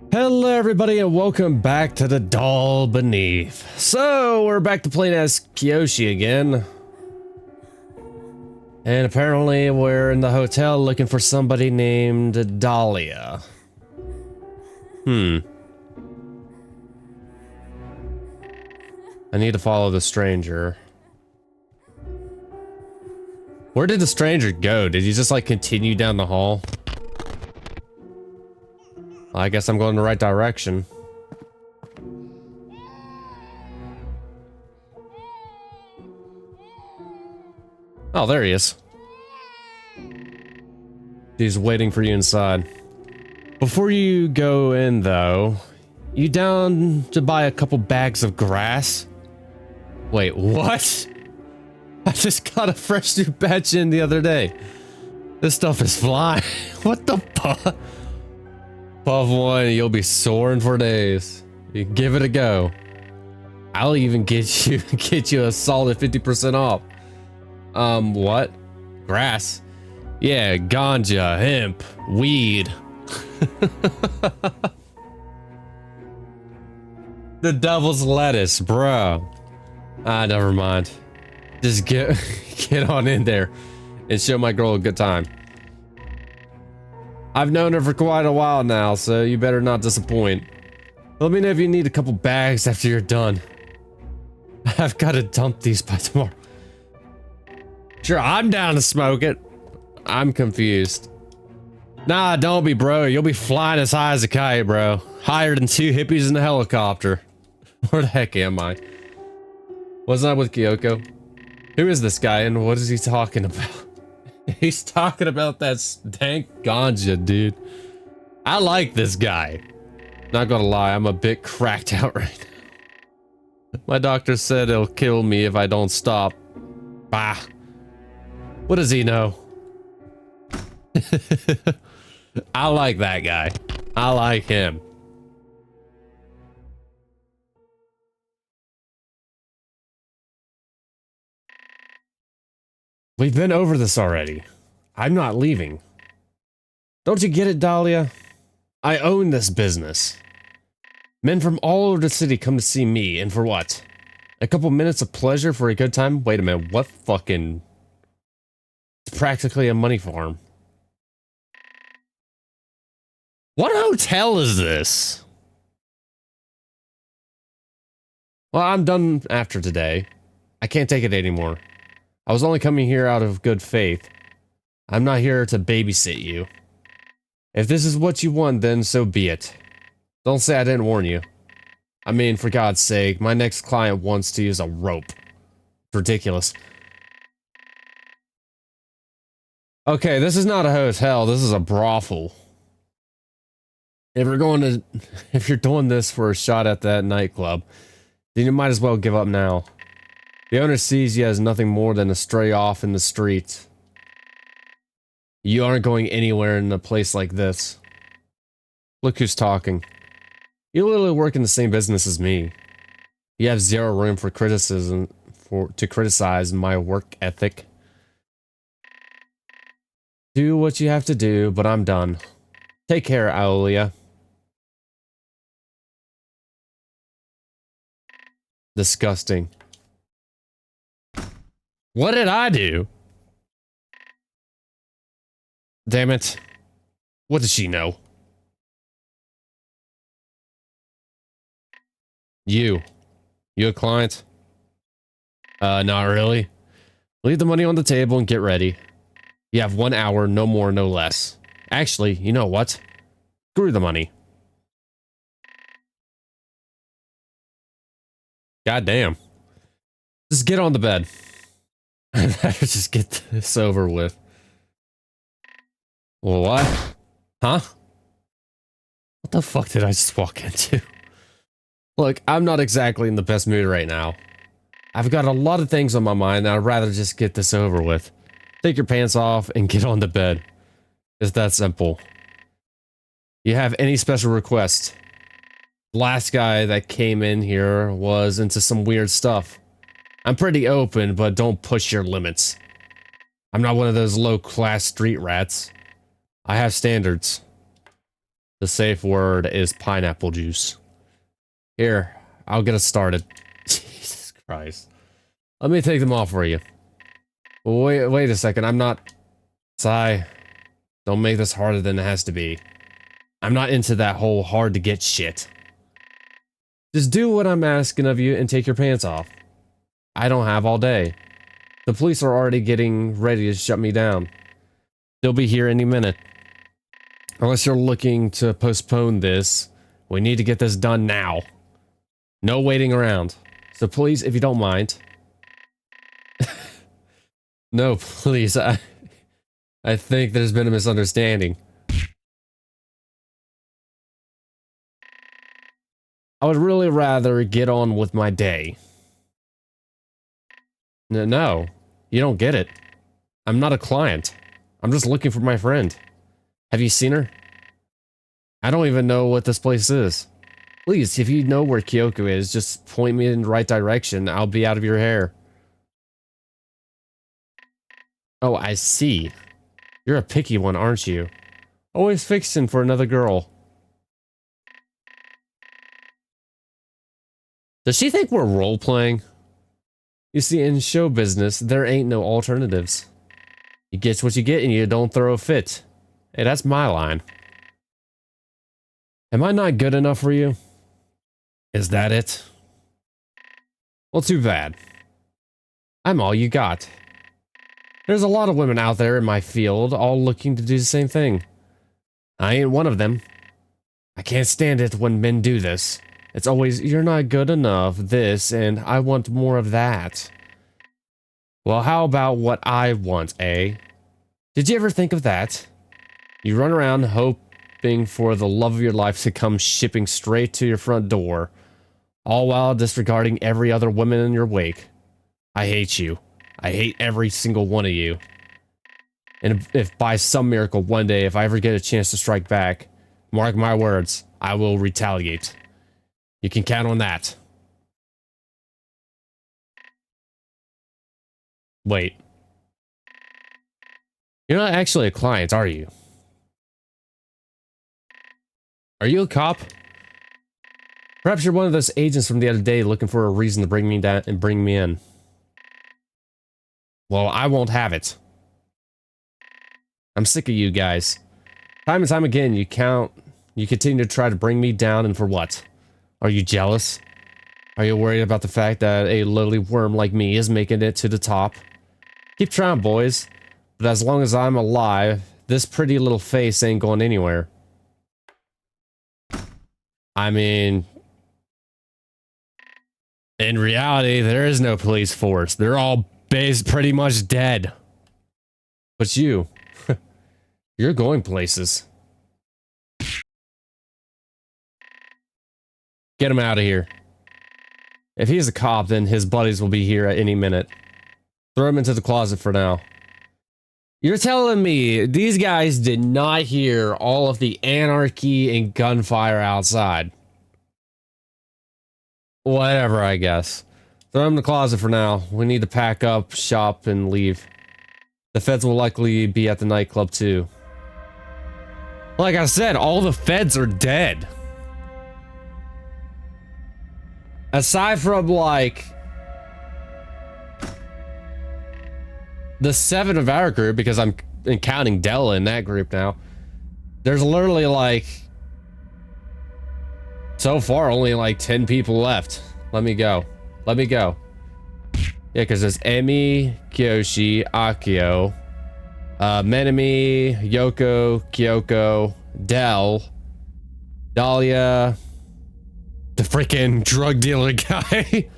Hello everybody and welcome back to the Doll Beneath. So we're back to playing as Kiyoshi again. And apparently we're in the hotel looking for somebody named Dahlia. I need to follow the stranger. Where did the stranger go? Did he just like continue down the hall? I guess I'm going the right direction. Oh, there he is. He's waiting for you inside. Before you go in, though, you down to buy a couple bags of grass? Wait, what? I just got a fresh new batch in the other day. This stuff is flying. What the fuck? Puff one, you'll be soaring for days. You give it a go. I'll even get you a solid 50% off. What? Grass? Yeah, ganja, hemp, weed. The devil's lettuce, bro. Ah, never mind. Just get on in there and show my girl a good time. I've known her for quite a while now, so you better not disappoint. Let me know if you need a couple bags after you're done. I've got to dump these by tomorrow. Sure, I'm down to smoke it. I'm confused. Nah, don't be, bro. You'll be flying as high as a kite, bro. Higher than two hippies in a helicopter. Where the heck am I? Wasn't I with Kyoko? Who is this guy and what is he talking about? He's talking about that dank ganja, dude. I like this guy. Not gonna lie, I'm a bit cracked out right now. My doctor said it'll kill me if I don't stop. Bah. What does he know? I like that guy. I like him. We've been over this already. I'm not leaving. Don't you get it, Dahlia? I own this business. Men from all over the city come to see me, and for what? A couple minutes of pleasure for a good time? Wait a minute, what fucking... It's practically a money farm. What hotel is this? Well, I'm done after today. I can't take it anymore. I was only coming here out of good faith. I'm not here to babysit you. If this is what you want, then so be it. Don't say I didn't warn you. I mean, for God's sake, my next client wants to use a rope. It's ridiculous. Okay, this is not a hotel, this is a brothel. If you're doing this for a shot at that nightclub, then you might as well give up now. The owner sees you as nothing more than a stray off in the streets. You aren't going anywhere in a place like this. Look who's talking. You literally work in the same business as me. You have zero room for criticism to criticize my work ethic. Do what you have to do, but I'm done. Take care, Aolia. Disgusting. What did I do? Damn it. What does she know? You a client? Not really. Leave the money on the table and get ready. You have 1 hour, no more, no less. Actually, you know what? Screw the money. God damn. Just get on the bed. I'd better just get this over with. What? Huh? What the fuck did I just walk into? Look, I'm not exactly in the best mood right now. I've got a lot of things on my mind and I'd rather just get this over with. Take your pants off and get on the bed. It's that simple. You have any special requests? The last guy that came in here was into some weird stuff. I'm pretty open, but don't push your limits. I'm not one of those low-class street rats. I have standards. The safe word is pineapple juice. Here, I'll get us started. Jesus Christ. Let me take them off for you. Wait a second. I'm not... Sigh. Don't make this harder than it has to be. I'm not into that whole hard to get shit. Just do what I'm asking of you and take your pants off. I don't have all day. The police are already getting ready to shut me down. They'll be here any minute. Unless you're looking to postpone this, we need to get this done now. No waiting around. So please, if you don't mind. No, please. I think there's been a misunderstanding. I would really rather get on with my day. No, you don't get it. I'm not a client. I'm just looking for my friend. Have you seen her? I don't even know what this place is. Please, if you know where Kyoko is, just point me in the right direction. I'll be out of your hair. Oh, I see. You're a picky one, aren't you? Always fixing for another girl. Does she think we're role-playing? You see, in show business, there ain't no alternatives. You get what you get and you don't throw a fit. Hey, that's my line. Am I not good enough for you? Is that it? Well, too bad. I'm all you got. There's a lot of women out there in my field, all looking to do the same thing. I ain't one of them. I can't stand it when men do this. It's always, you're not good enough, this, and I want more of that. Well, how about what I want, eh? Did you ever think of that? You run around hoping for the love of your life to come shipping straight to your front door, all while disregarding every other woman in your wake. I hate you. I hate every single one of you. And if by some miracle one day, if I ever get a chance to strike back, mark my words, I will retaliate. You can count on that. Wait. You're not actually a client, are you? Are you a cop? Perhaps you're one of those agents from the other day looking for a reason to bring me down and bring me in. Well, I won't have it. I'm sick of you guys. Time and time again, you continue to try to bring me down, and for what? Are you jealous? Are you worried about the fact that a lowly worm like me is making it to the top? Keep trying, boys. But as long as I'm alive, this pretty little face ain't going anywhere. I mean, in reality, there is no police force. They're all pretty much dead. But you, you're going places. Get him out of here. If he's a cop, then his buddies will be here at any minute. Throw him into the closet for now. You're telling me these guys did not hear all of the anarchy and gunfire outside? Whatever, I guess. Throw him in the closet for now. We need to pack up, shop, and leave. The feds will likely be at the nightclub too. Like I said, all the feds are dead. Aside from, like, the 7 of our group, because I'm counting Della in that group now, there's literally, like, so far, only, like, 10 people left. Let me go. Let me go. Yeah, because there's Emi, Kyoshi, Akio, Menemi, Yoko, Kyoko, Dell, Dahlia, the freaking drug dealer guy,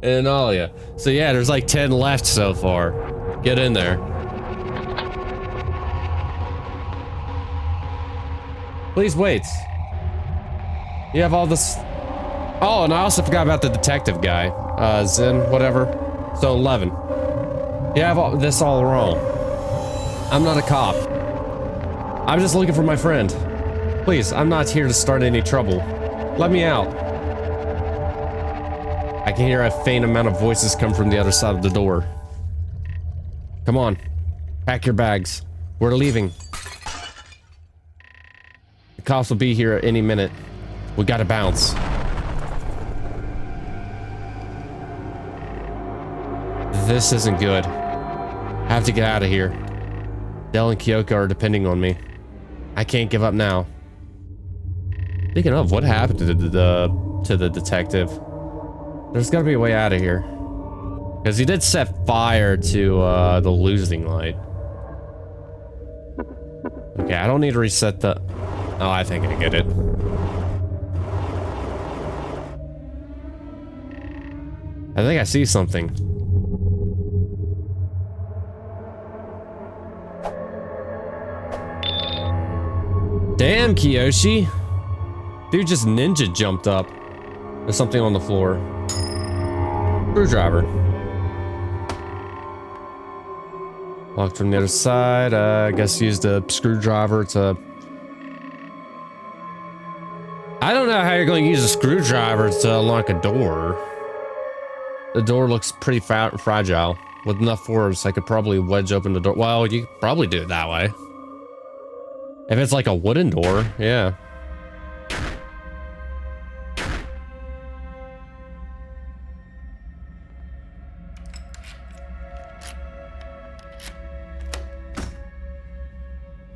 and Alia. So yeah, there's like 10 left so far. Get in there. Please wait. You have all this... Oh, and I also forgot about the detective guy. Zen, whatever. So 11. You have all this all wrong. I'm not a cop. I'm just looking for my friend. Please, I'm not here to start any trouble. Let me out. I can hear a faint amount of voices come from the other side of the door. Come on. Pack your bags. We're leaving. cops will be here any minute. We gotta bounce. This isn't good. I have to get out of here. Del and Kyoko are depending on me. I can't give up now. Speaking of, what happened to the detective? There's gotta be a way out of here. Because he did set fire to the losing light. Okay, I don't need to reset the... Oh, I think I get it. I think I see something. Damn, Kiyoshi. Dude just ninja jumped up. There's something on the floor. Screwdriver. Locked from the other side. I guess used a screwdriver to... I don't know how you're going to use a screwdriver to unlock a door. The door looks pretty fragile. With enough force, I could probably wedge open the door. Well, you could probably do it that way. If it's like a wooden door, yeah.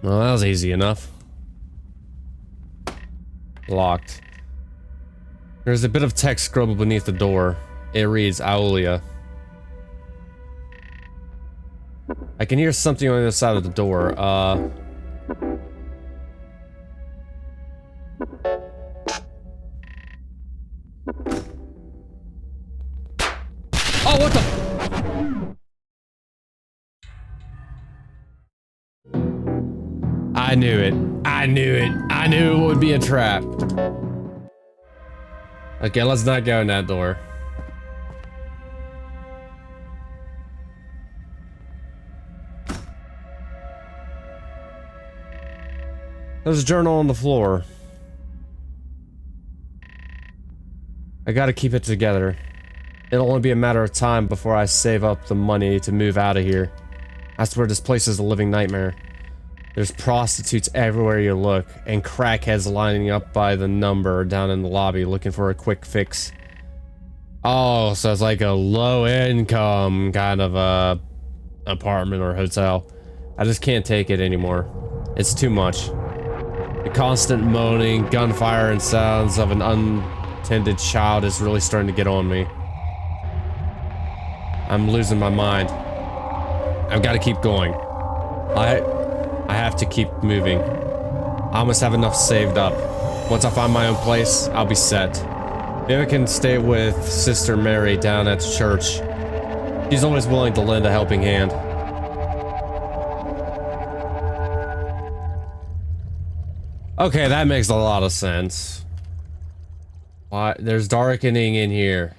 Well, that was easy enough. Locked. There's a bit of text scribbled beneath the door. It reads, Aolia. I can hear something on the other side of the door. Oh, what the? I knew it. I knew it. I knew it would be a trap. Okay, let's not go in that door. There's a journal on the floor. I gotta keep it together. It'll only be a matter of time before I save up the money to move out of here. I swear this place is a living nightmare. There's prostitutes everywhere you look, and crackheads lining up by the number down in the lobby looking for a quick fix. Oh, so it's like a low-income kind of apartment or hotel. I just can't take it anymore. It's too much. The constant moaning, gunfire, and sounds of an untended child is really starting to get on me. I'm losing my mind. I've got to keep going. I have to keep moving. I almost have enough saved up. Once I find my own place, I'll be set. Maybe I can stay with Sister Mary down at church. She's always willing to lend a helping hand. Okay, that makes a lot of sense. Why? There's darkening in here.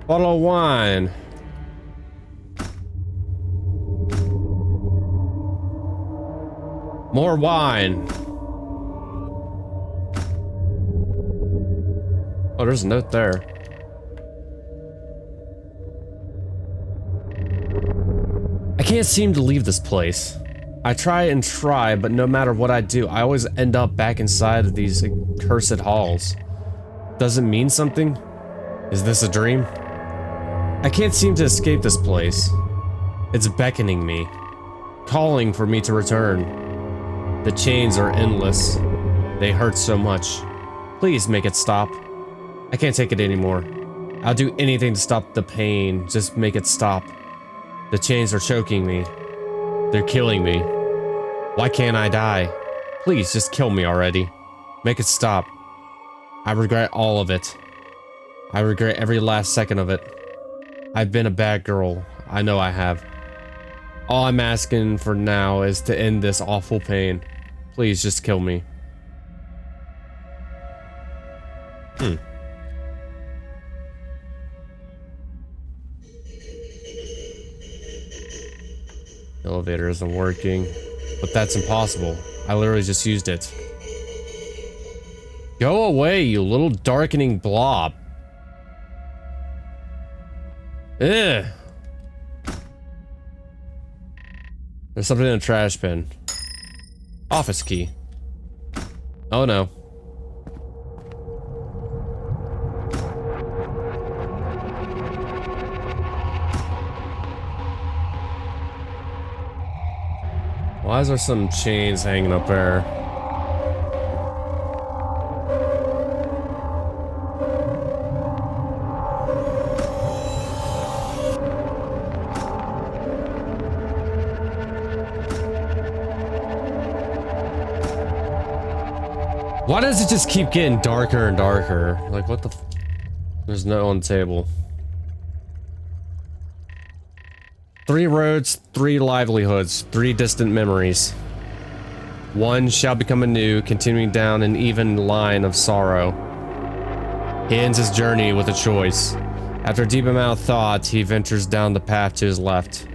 Bottle of wine. More wine. Oh, there's a note there. I can't seem to leave this place. I try and try, but no matter what I do, I always end up back inside of these accursed halls. Does it mean something? Is this a dream? I can't seem to escape this place. It's beckoning me, calling for me to return. The chains are endless. They hurt so much. Please make it stop. I can't take it anymore. I'll do anything to stop the pain. Just make it stop. The chains are choking me. They're killing me. Why can't I die? Please, just kill me already. Make it stop. I regret all of it. I regret every last second of it. I've been a bad girl. I know I have. All I'm asking for now is to end this awful pain. Please just kill me. Elevator isn't working. But that's impossible. I literally just used it. Go away, you little darkening blob. Ugh. There's something in the trash bin. Office key. Oh no. Why is there some chains hanging up there? Why does it just keep getting darker and darker? Like, what the f— There's no on the table. 3 roads, 3 livelihoods, 3 distant memories. One shall become anew, continuing down an even line of sorrow. He ends his journey with a choice. After a deep amount of thought, he ventures down the path to his left.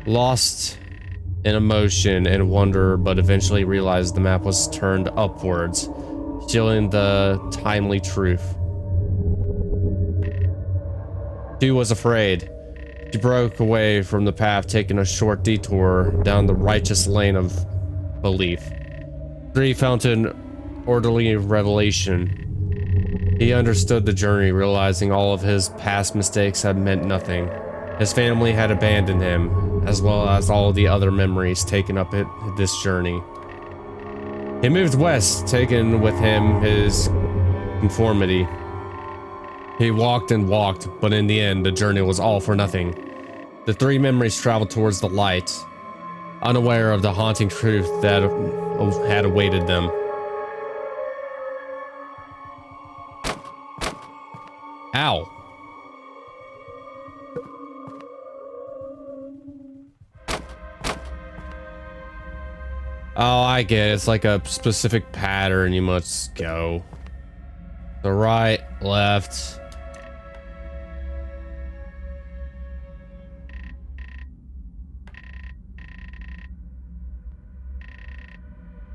Lost in emotion and wonder, but eventually realized the map was turned upwards, showing the timely truth. She was afraid. She broke away from the path, taking a short detour down the righteous lane of belief. 3 found an orderly revelation. He understood the journey, realizing all of his past mistakes had meant nothing. His family had abandoned him, as well as all the other memories taken up this journey. He moved west, taking with him his conformity. He walked and walked, but in the end, the journey was all for nothing. The 3 memories traveled towards the light, unaware of the haunting truth that had awaited them. Ow. Oh, I get it. It's like a specific pattern you must go. The right, left.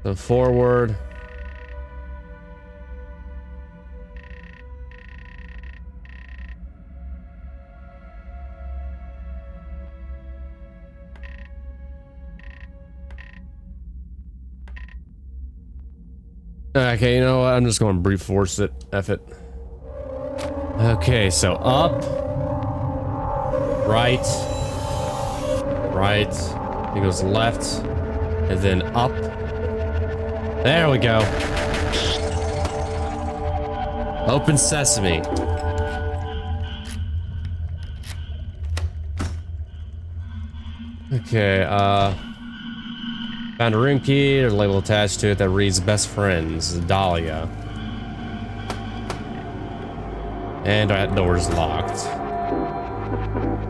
The forward. Okay, you know what? I'm just going to brute force it. F it. Okay, so up. Right. Right. He goes left. And then up. There we go. Open sesame. Okay, found a room key. There's a label attached to it that reads best friends, Dahlia. And that door's locked.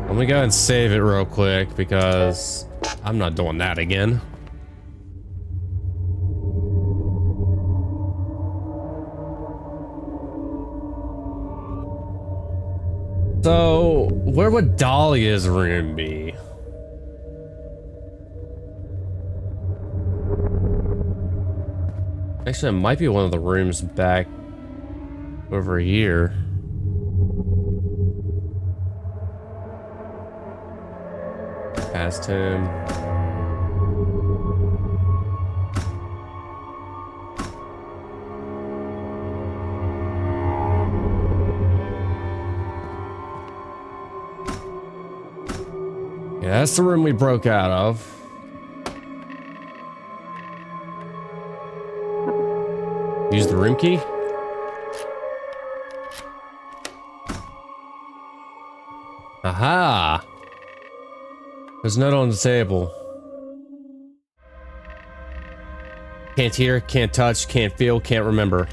Let me go and save it real quick because I'm not doing that again. So, where would Dahlia's room be? Actually, it might be one of the rooms back over here. Past him. Yeah, that's the room we broke out of. Use the room key. Aha! There's a note on the table. Can't hear, can't touch, can't feel, can't remember.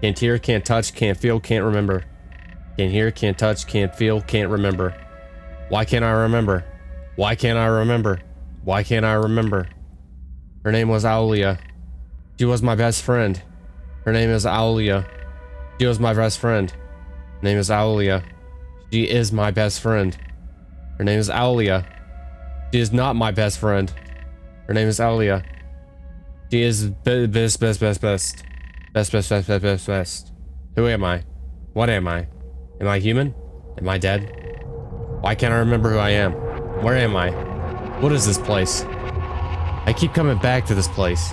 Can't hear, can't touch, can't feel, can't remember. Can't hear, can't touch, can't feel, can't remember. Why can't I remember? Why can't I remember? Why can't I remember? Her name was Aulia. She was my best friend. Her name is Aulia. She was my best friend. Her name is Aulia. She is my best friend. Her name is Aulia. She is not my best friend. Her name is Aulia. She is best. Best. Who am I? What am I? Am I human? Am I dead? Why can't I remember who I am? Where am I? What is this place? I keep coming back to this place.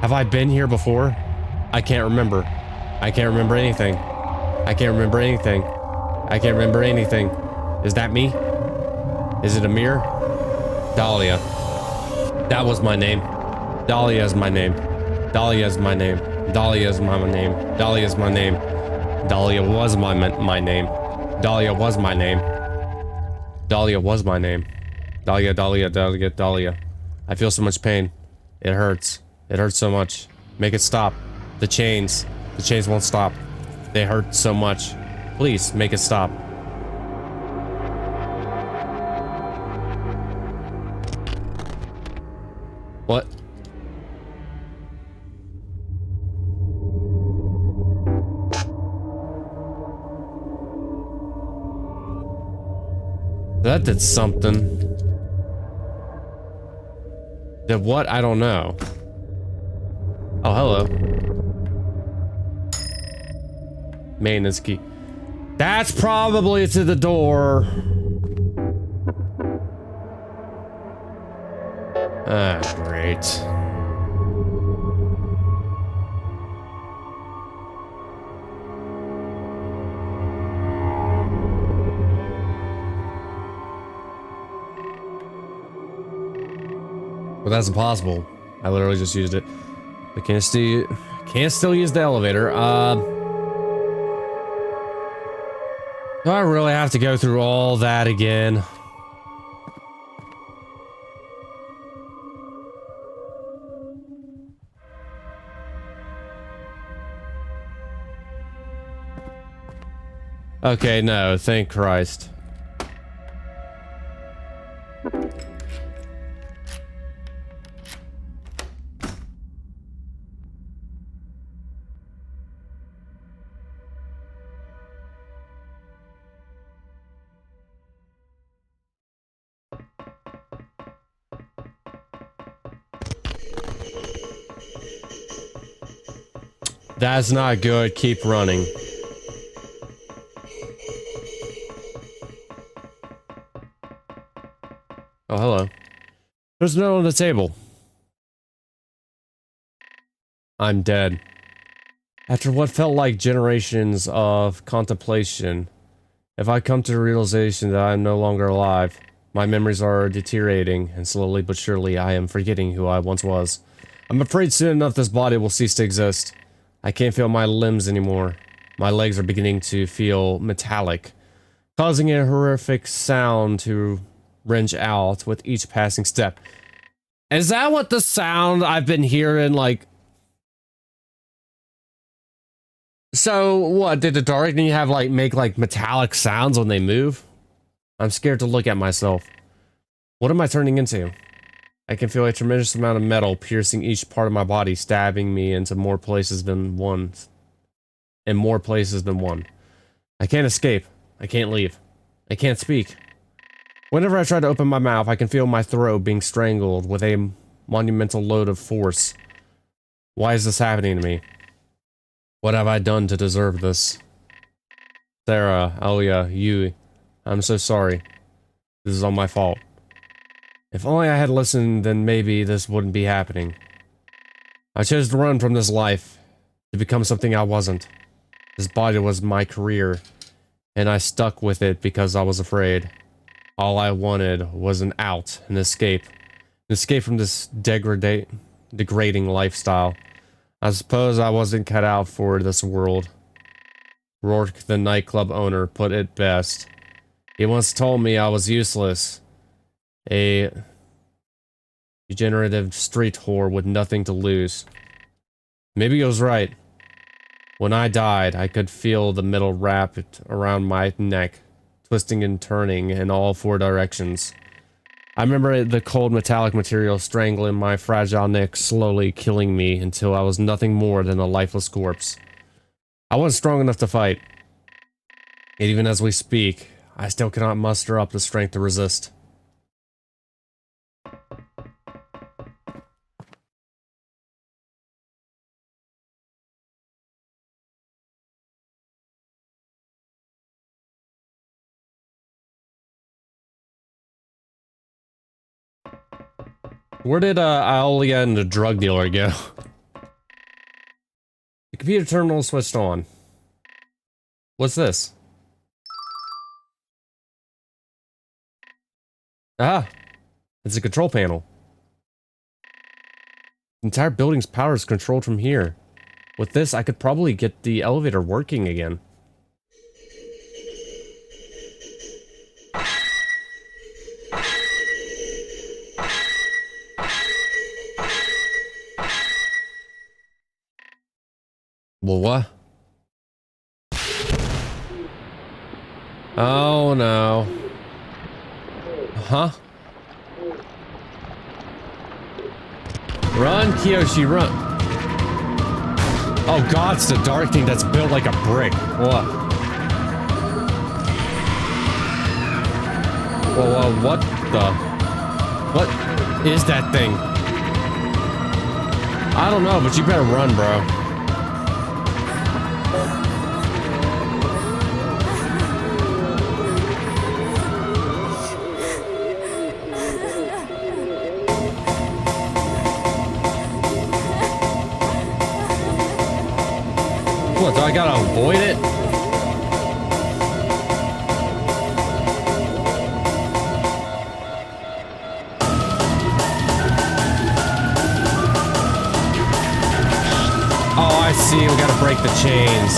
Have I been here before? I can't remember. I can't remember anything. I can't remember anything. I can't remember anything. Is that me? Is it a mirror? Dahlia. That was my name. Dahlia is my name. Dahlia is my name. Dahlia is my name. Dahlia is my name. Dahlia was my name. Dahlia was my name. Dahlia was my name. Dahlia. I feel so much pain. It hurts. It hurts so much. Make it stop. The chains. The chains won't stop. They hurt so much. Please, make it stop. What? That did something. Did what? I don't know. Oh, hello. Maintenance key. That's probably to the door. Ah, great. Well, that's impossible. I literally just used it. I can't still use the elevator. Do I really have to go through all that again? Okay, no, thank Christ. That's not good. Keep running. Oh, hello. There's no on the table. I'm dead. After what felt like generations of contemplation, if I come to the realization that I am no longer alive, my memories are deteriorating, and slowly but surely I am forgetting who I once was. I'm afraid soon enough this body will cease to exist. I can't feel my limbs anymore. My legs are beginning to feel metallic, causing a horrific sound to wrench out with each passing step. Is that what the sound I've been hearing, like... So, what, did the Darkling have, like, make, like, metallic sounds when they move? I'm scared to look at myself. What am I turning into? I can feel a tremendous amount of metal piercing each part of my body, stabbing me into more places than one. In more places than one. I can't escape. I can't leave. I can't speak. Whenever I try to open my mouth, I can feel my throat being strangled with a monumental load of force. Why is this happening to me? What have I done to deserve this? Sarah, Alia, you, I'm so sorry. This is all my fault. If only I had listened, then maybe this wouldn't be happening. I chose to run from this life, to become something I wasn't. This body was my career, and I stuck with it because I was afraid. All I wanted was an out, an escape from this degrading lifestyle. I suppose I wasn't cut out for this world. Rourke, the nightclub owner, put it best. He once told me I was useless. A degenerative street whore with nothing to lose. Maybe he was right. When I died, I could feel the metal wrapped around my neck, twisting and turning in all four directions. I remember the cold metallic material strangling my fragile neck, slowly killing me until I was nothing more than a lifeless corpse. I wasn't strong enough to fight. And even as we speak, I still cannot muster up the strength to resist. Where did Aolia and the drug dealer go? The computer terminal switched on. What's this? Ah, it's a control panel. The entire building's power is controlled from here. With this, I could probably get the elevator working again. Well, what? Oh no. Huh? Run, Kiyoshi, run. Oh god, it's the dark thing that's built like a brick. What? Whoa, what the? What is that thing? I don't know, but you better run, bro. What, do I gotta avoid it? Oh, I see. We gotta break the chains.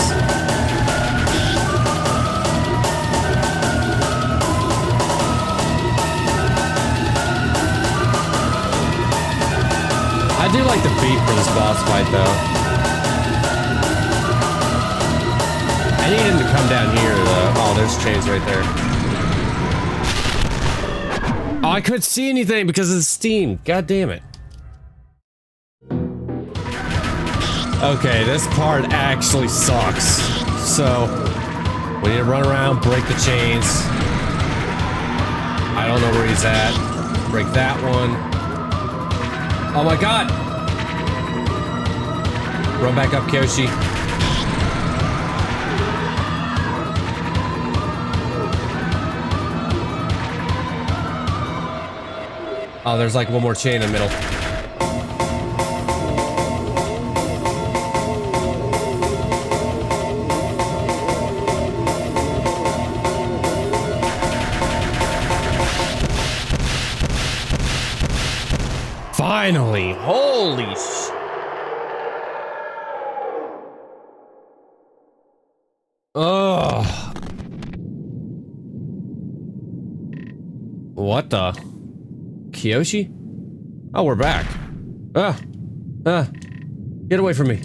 I do like the beat for this boss fight, though. I need him to come down here, though. Oh, there's chains right there. Oh, I couldn't see anything because of the steam. God damn it. Okay, this part actually sucks. So, we need to run around, break the chains. I don't know where he's at. Break that one. Oh my god! Run back up, Kiyoshi. Oh, there's like one more chain in the middle. Finally! Holy sh... Ugh. What the? Kiyoshi? Oh, we're back. Get away from me.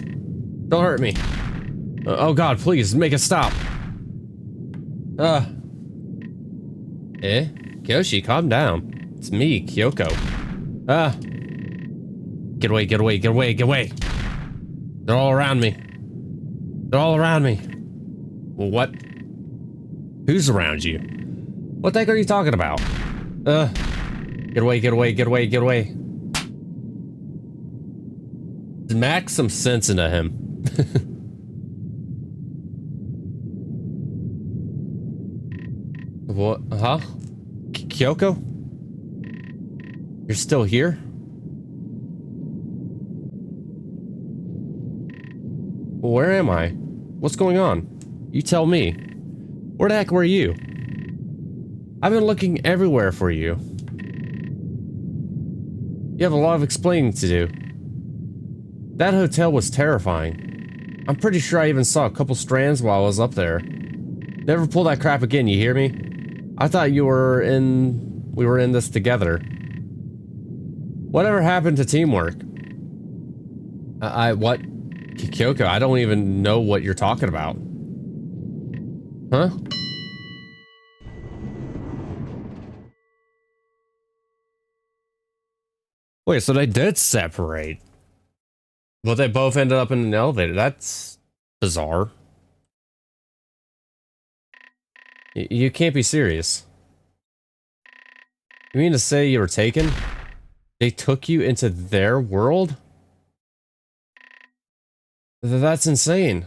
Don't hurt me. Oh god, please, make it stop. Kiyoshi, calm down. It's me, Kyoko. Get away, get away, get away, get away. They're all around me. They're all around me. Well, what? Who's around you? What the heck are you talking about? Get away, get away, get away, get away. Smack some sense into him. What? Huh? Kyoko? You're still here? Where am I? What's going on? You tell me. Where the heck were you? I've been looking everywhere for you. You have a lot of explaining to do. That hotel was terrifying. I'm pretty sure I even saw a couple strands while I was up there. Never pull that crap again, you hear me? I thought we were in this together. Whatever happened to teamwork? What? Kyoko, I don't even know what you're talking about. Huh? Wait, so they did separate. But they both ended up in an elevator. That's bizarre. You can't be serious. You mean to say you were taken? They took you into their world? That's insane. To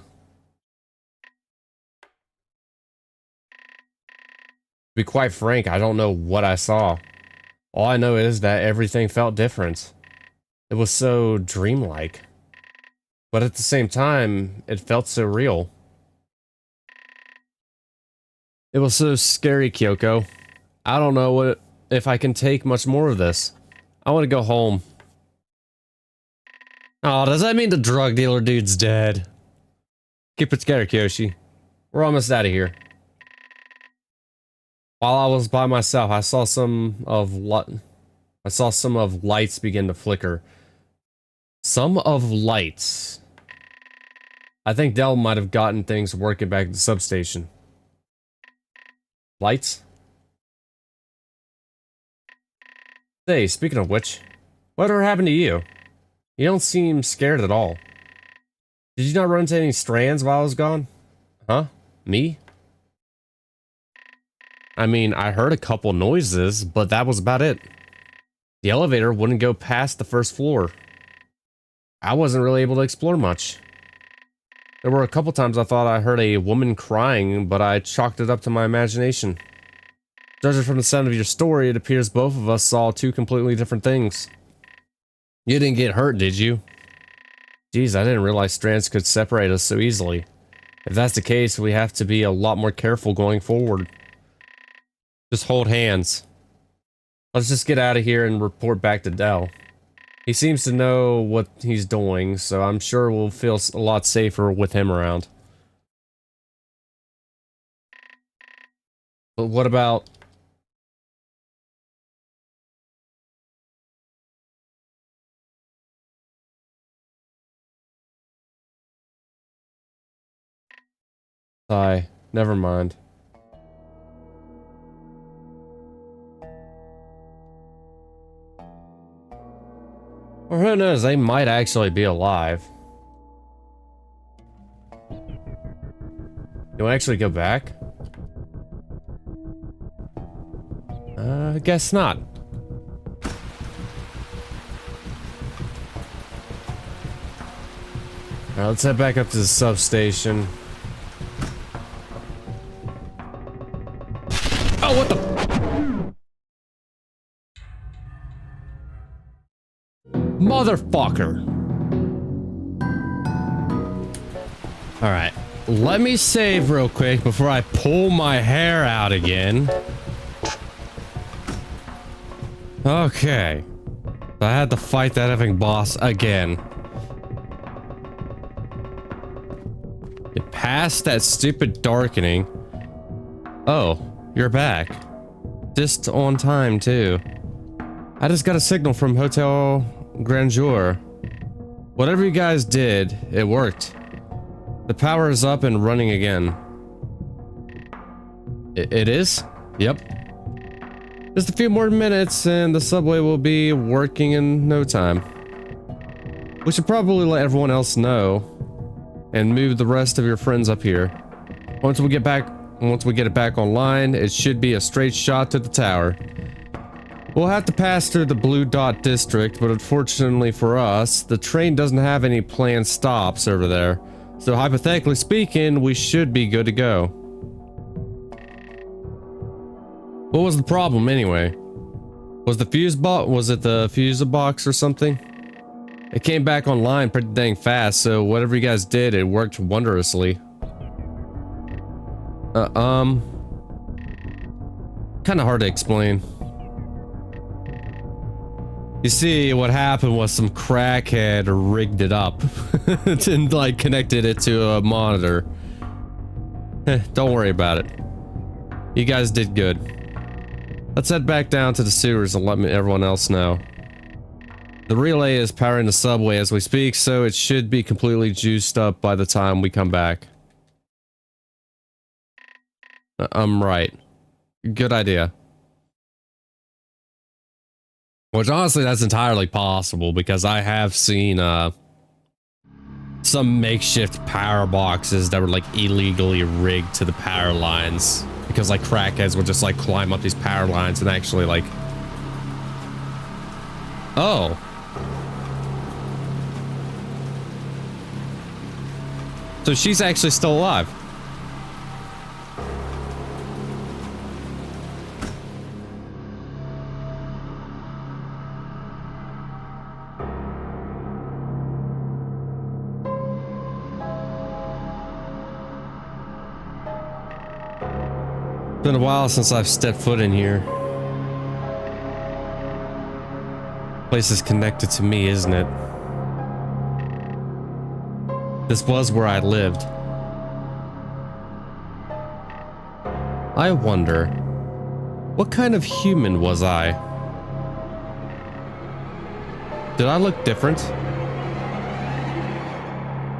be quite frank, I don't know what I saw. All I know is that everything felt different. It was so dreamlike. But at the same time, it felt so real. It was so scary, Kyoko. I don't know if I can take much more of this. I want to go home. Oh, does that mean the drug dealer dude's dead? Keep it together, Kyoshi. We're almost out of here. While I was by myself, I saw some of lights begin to flicker. Some of lights. I think Dell might have gotten things working back at the substation. Lights? Hey, speaking of which, whatever happened to you? You don't seem scared at all. Did you not run into any strands while I was gone? Huh? Me? I mean, I heard a couple noises, but that was about it. The elevator wouldn't go past the first floor. I wasn't really able to explore much. There were a couple times I thought I heard a woman crying, but I chalked it up to my imagination. Judging from the sound of your story, it appears both of us saw two completely different things. You didn't get hurt, did you? Geez, I didn't realize strands could separate us so easily. If that's the case, we have to be a lot more careful going forward. Just hold hands. Let's just get out of here and report back to Dell. He seems to know what he's doing, so I'm sure we'll feel a lot safer with him around. But what about... Never mind. Or who knows, they might actually be alive. You wanna actually go back? Guess not. Alright, let's head back up to the substation. Oh, what the? Motherfucker. Alright, let me save real quick before I pull my hair out again. Okay. I had to fight that effing boss again. Get past that stupid darkening. Oh, you're back. Just on time, too. I just got a signal from Hotel Grandeur. Whatever you guys did, it worked. The power is up and running again. It is? Yep. Just a few more minutes and the subway will be working in no time. We should probably let everyone else know and move the rest of your friends up here. Once we get it back online, it should be a straight shot to the tower. We'll have to pass through the Blue Dot District, but unfortunately for us, the train doesn't have any planned stops over there. So hypothetically speaking, we should be good to go. What was the problem anyway? Was it the fuse box or something? It came back online pretty dang fast, so whatever you guys did, it worked wondrously. Kinda hard to explain. You see, what happened was some crackhead rigged it up and like connected it to a monitor. Don't worry about it. You guys did good. Let's head back down to the sewers and let everyone else know. The relay is powering the subway as we speak, so it should be completely juiced up by the time we come back. I'm right. Good idea. Which honestly, that's entirely possible because I have seen some makeshift power boxes that were like illegally rigged to the power lines because like crackheads would just like climb up these power lines and actually like... Oh. So she's actually still alive. It's been a while since I've stepped foot in here. Place is connected to me, isn't it? This was where I lived. I wonder, what kind of human was I? Did I look different?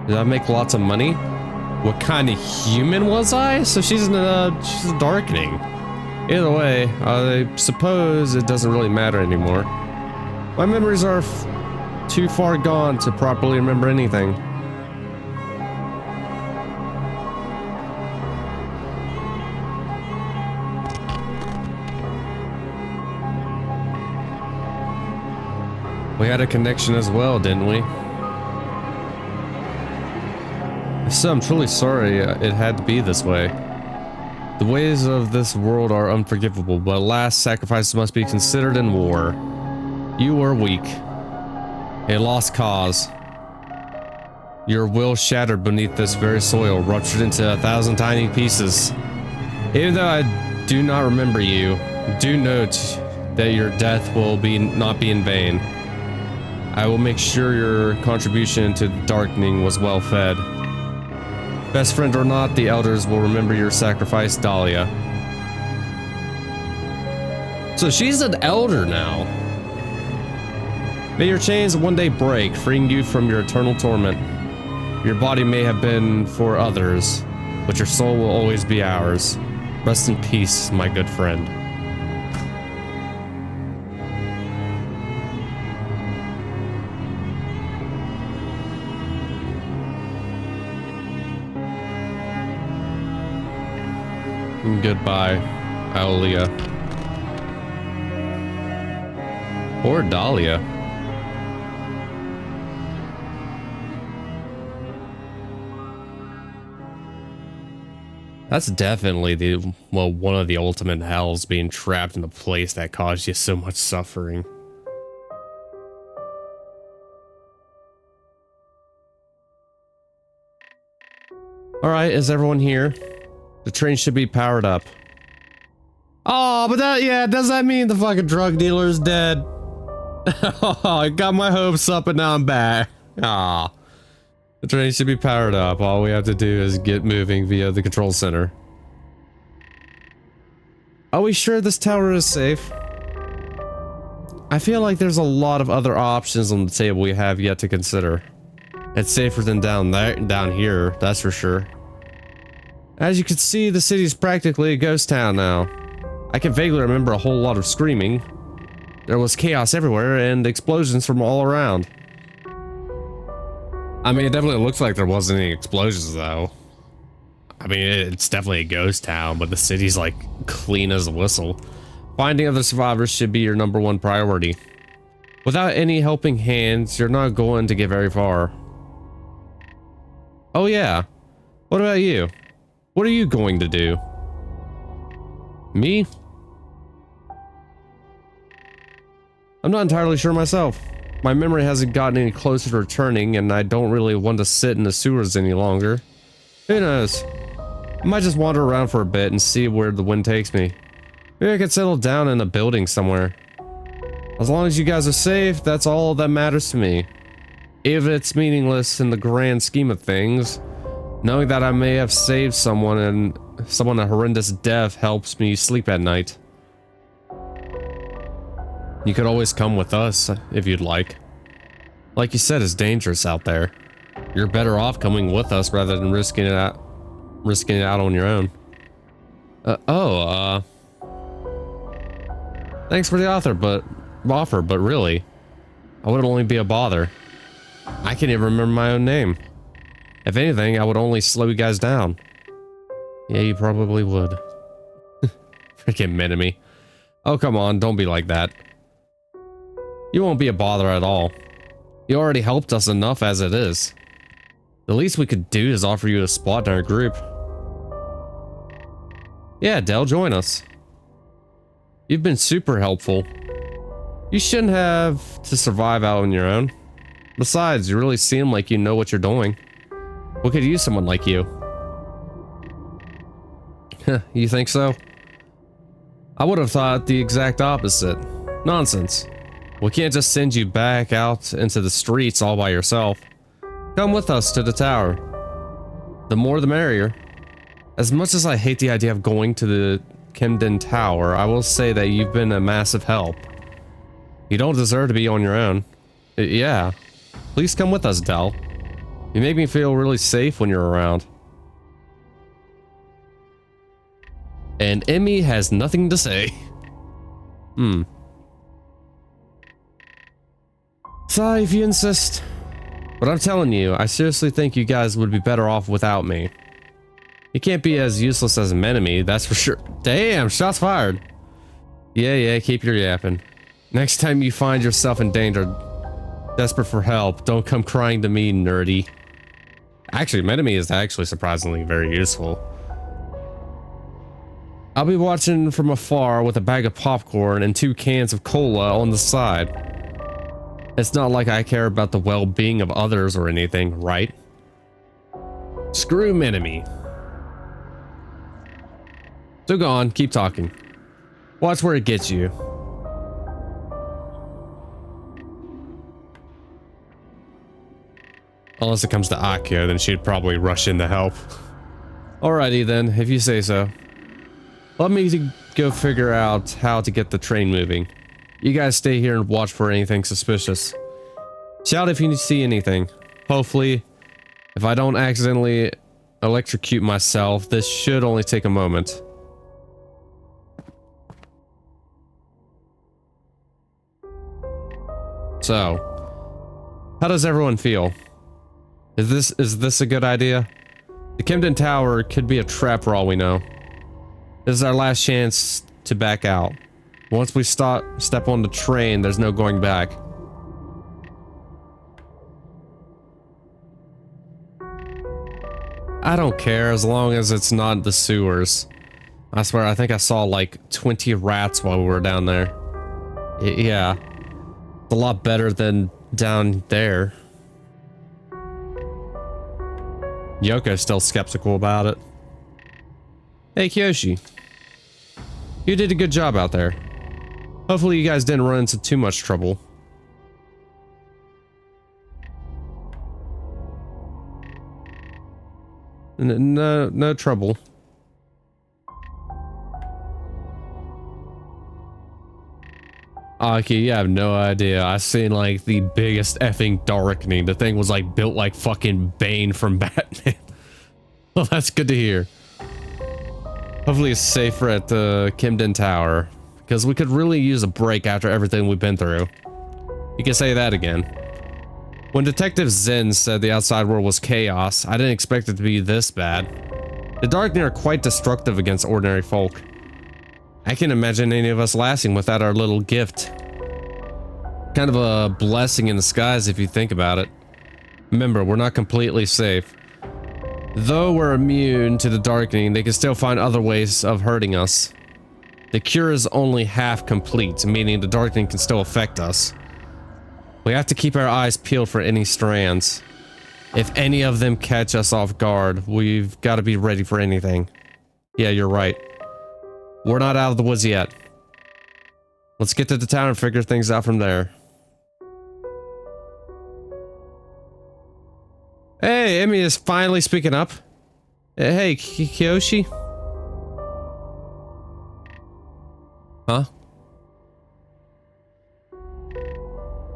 Did I make lots of money? What kind of human was I? So she's a darkening. Either way, I suppose it doesn't really matter anymore. My memories are too far gone to properly remember anything. We had a connection as well, didn't we? If so, I'm truly sorry it had to be this way. The ways of this world are unforgivable, but alas, sacrifices must be considered in war. You were weak. A lost cause. Your will shattered beneath this very soil, ruptured into 1,000 tiny pieces. Even though I do not remember you, do note that your death will not be in vain. I will make sure your contribution to the darkening was well fed. Best friend or not, the elders will remember your sacrifice, Dahlia. So she's an elder now. May your chains one day break, freeing you from your eternal torment. Your body may have been for others, but your soul will always be ours. Rest in peace, my good friend. Goodbye, Aelia. Or Dahlia. That's definitely one of the ultimate hells, being trapped in a place that caused you so much suffering. Alright, is everyone here? The train should be powered up. Oh, but does that mean the fucking drug dealer is dead? Oh, I got my hopes up and now I'm back. Ah. The train should be powered up. All we have to do is get moving via the control center. Are we sure this tower is safe? I feel like there's a lot of other options on the table we have yet to consider. It's safer than down here, that's for sure. As you can see, the city's practically a ghost town now. I can vaguely remember a whole lot of screaming. There was chaos everywhere and explosions from all around. I mean, it definitely looks like there wasn't any explosions though. I mean, it's definitely a ghost town, but the city's like clean as a whistle. Finding other survivors should be your #1 priority. Without any helping hands, you're not going to get very far. Oh yeah, what about you? What are you going to do? Me? I'm not entirely sure myself. My memory hasn't gotten any closer to returning, and I don't really want to sit in the sewers any longer. Who knows? I might just wander around for a bit and see where the wind takes me. Maybe I could settle down in a building somewhere. As long as you guys are safe, that's all that matters to me. Even if it's meaningless in the grand scheme of things, knowing that I may have saved someone a horrendous death helps me sleep at night. You could always come with us if you'd like. Like you said, it's dangerous out there. You're better off coming with us rather than risking it out on your own. Thanks for the offer, but really, I would only be a bother. I can't even remember my own name. If anything, I would only slow you guys down. Yeah, you probably would. Freaking Minami. Oh, come on, don't be like that. You won't be a bother at all. You already helped us enough as it is. The least we could do is offer you a spot in our group. Yeah, Del, join us. You've been super helpful. You shouldn't have to survive out on your own. Besides, you really seem like you know what you're doing. We could use someone like you. You think so? I would have thought the exact opposite. Nonsense. We can't just send you back out into the streets all by yourself. Come with us to the tower. The more the merrier. As much as I hate the idea of going to the Kemden Tower, I will say that you've been a massive help. You don't deserve to be on your own. Yeah. Please come with us, Del. You make me feel really safe when you're around. And Emmy has nothing to say. Sorry if you insist. But I'm telling you, I seriously think you guys would be better off without me. You can't be as useless as an enemy, that's for sure. Damn, shots fired. Yeah, keep your yapping. Next time you find yourself in danger, desperate for help, don't come crying to me, nerdy. Actually, Menemy is actually surprisingly very useful. I'll be watching from afar with a bag of popcorn and 2 cans of cola on the side. It's not like I care about the well-being of others or anything, right? Screw Menemy. So go on, keep talking. Watch where it gets you. Unless it comes to Akio, then she'd probably rush in to help. Alrighty then, if you say so. Let me go figure out how to get the train moving. You guys stay here and watch for anything suspicious. Shout if you see anything. Hopefully, if I don't accidentally electrocute myself, this should only take a moment. So, how does everyone feel? Is this a good idea? The Kemden Tower could be a trap for all we know. This is our last chance to back out. Once we step on the train, there's no going back. I don't care as long as it's not the sewers. I swear, I think I saw like 20 rats while we were down there. Yeah. It's a lot better than down there. Yoko's still skeptical about it. Hey, Kyoshi. You did a good job out there. Hopefully you guys didn't run into too much trouble. No trouble. Aki, you have no idea. I seen like the biggest effing darkening. The thing was like built like fucking Bane from Batman. Well, that's good to hear. Hopefully it's safer at the Kemden Tower, because we could really use a break after everything we've been through. You can say that again. When Detective Zen said the outside world was chaos, I didn't expect it to be this bad. The Darkling are quite destructive against ordinary folk. I can't imagine any of us lasting without our little gift. Kind of a blessing in disguise if you think about it. Remember, we're not completely safe. Though we're immune to the Darkening, they can still find other ways of hurting us. The cure is only half complete, meaning the Darkening can still affect us. We have to keep our eyes peeled for any strands. If any of them catch us off guard, we've got to be ready for anything. Yeah, you're right. We're not out of the woods yet. Let's get to the town and figure things out from there. Hey, Emmy is finally speaking up. Hey, Kyoshi? Huh?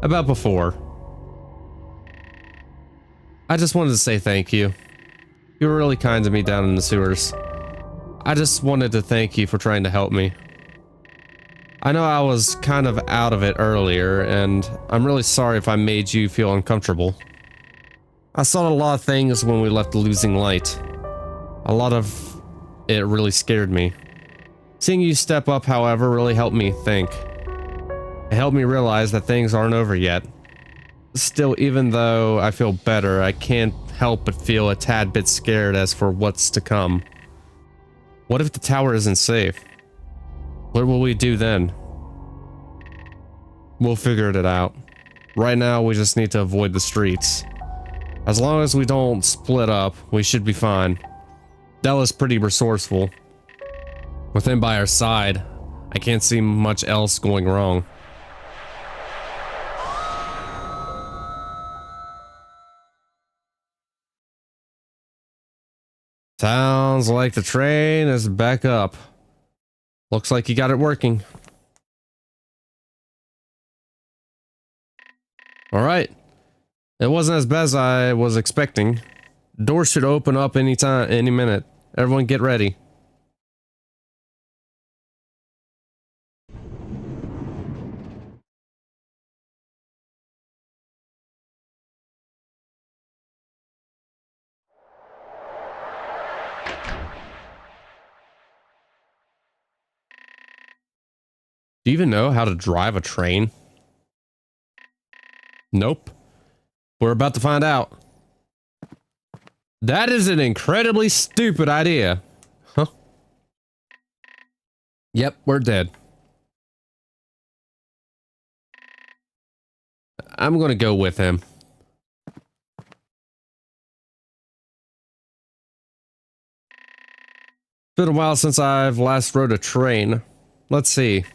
About before. I just wanted to say thank you. You were really kind to me down in the sewers. I just wanted to thank you for trying to help me. I know I was kind of out of it earlier, and I'm really sorry if I made you feel uncomfortable. I saw a lot of things when we left the Losing Light. A lot of it really scared me. Seeing you step up, however, really helped me think. It helped me realize that things aren't over yet. Still, even though I feel better, I can't help but feel a tad bit scared as for what's to come. What if the tower isn't safe? What will we do then? We'll figure it out. Right now, we just need to avoid the streets. As long as we don't split up, we should be fine. Della's pretty resourceful. With him by our side, I can't see much else going wrong. Sounds like the train is back up. Looks like you got it working. Alright. It wasn't as bad as I was expecting. Doors should open up any minute. Everyone get ready. Do you even know how to drive a train? Nope. We're about to find out. That is an incredibly stupid idea. Huh? Yep, we're dead. I'm gonna go with him. It's been a while since I've last rode a train. Let's see.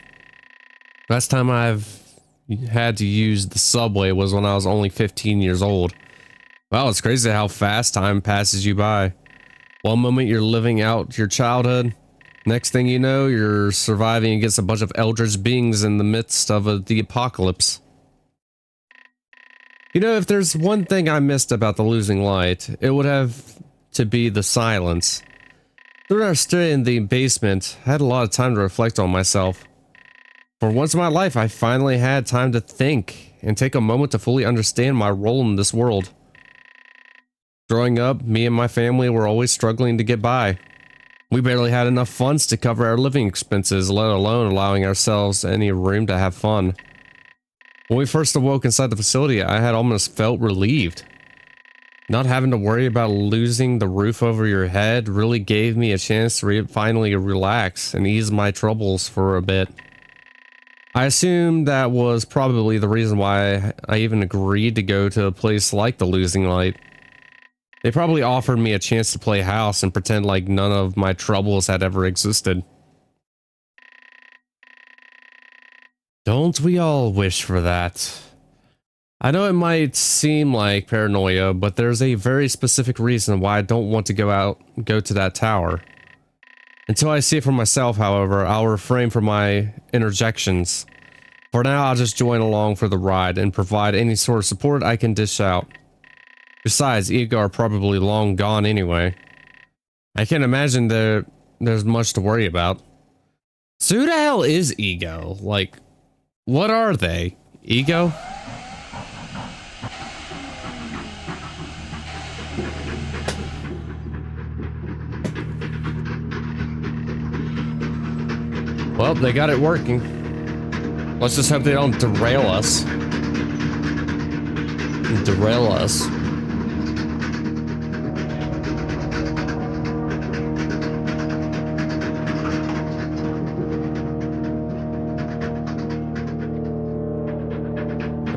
Last time I've had to use the subway was when I was only 15 years old. Wow, it's crazy how fast time passes you by. One moment you're living out your childhood. Next thing you know, you're surviving against a bunch of eldritch beings in the midst of the apocalypse. You know, if there's one thing I missed about the Losing Light, it would have to be the silence. During our stay in the basement, I had a lot of time to reflect on myself. For once in my life, I finally had time to think and take a moment to fully understand my role in this world. Growing up, me and my family were always struggling to get by. We barely had enough funds to cover our living expenses, let alone allowing ourselves any room to have fun. When we first awoke inside the facility, I had almost felt relieved. Not having to worry about losing the roof over your head really gave me a chance to finally relax and ease my troubles for a bit. I assume that was probably the reason why I even agreed to go to a place like the Losing Light. They probably offered me a chance to play house and pretend like none of my troubles had ever existed. Don't we all wish for that? I know it might seem like paranoia, but there's a very specific reason why I don't want to go to that tower. Until I see it for myself, however, I'll refrain from my interjections. For now, I'll just join along for the ride and provide any sort of support I can dish out. Besides, Ego are probably long gone anyway. I can't imagine there's much to worry about. So who the hell is Ego? Like, what are they? Ego? Well, they got it working. Let's just hope they don't derail us. Derail us.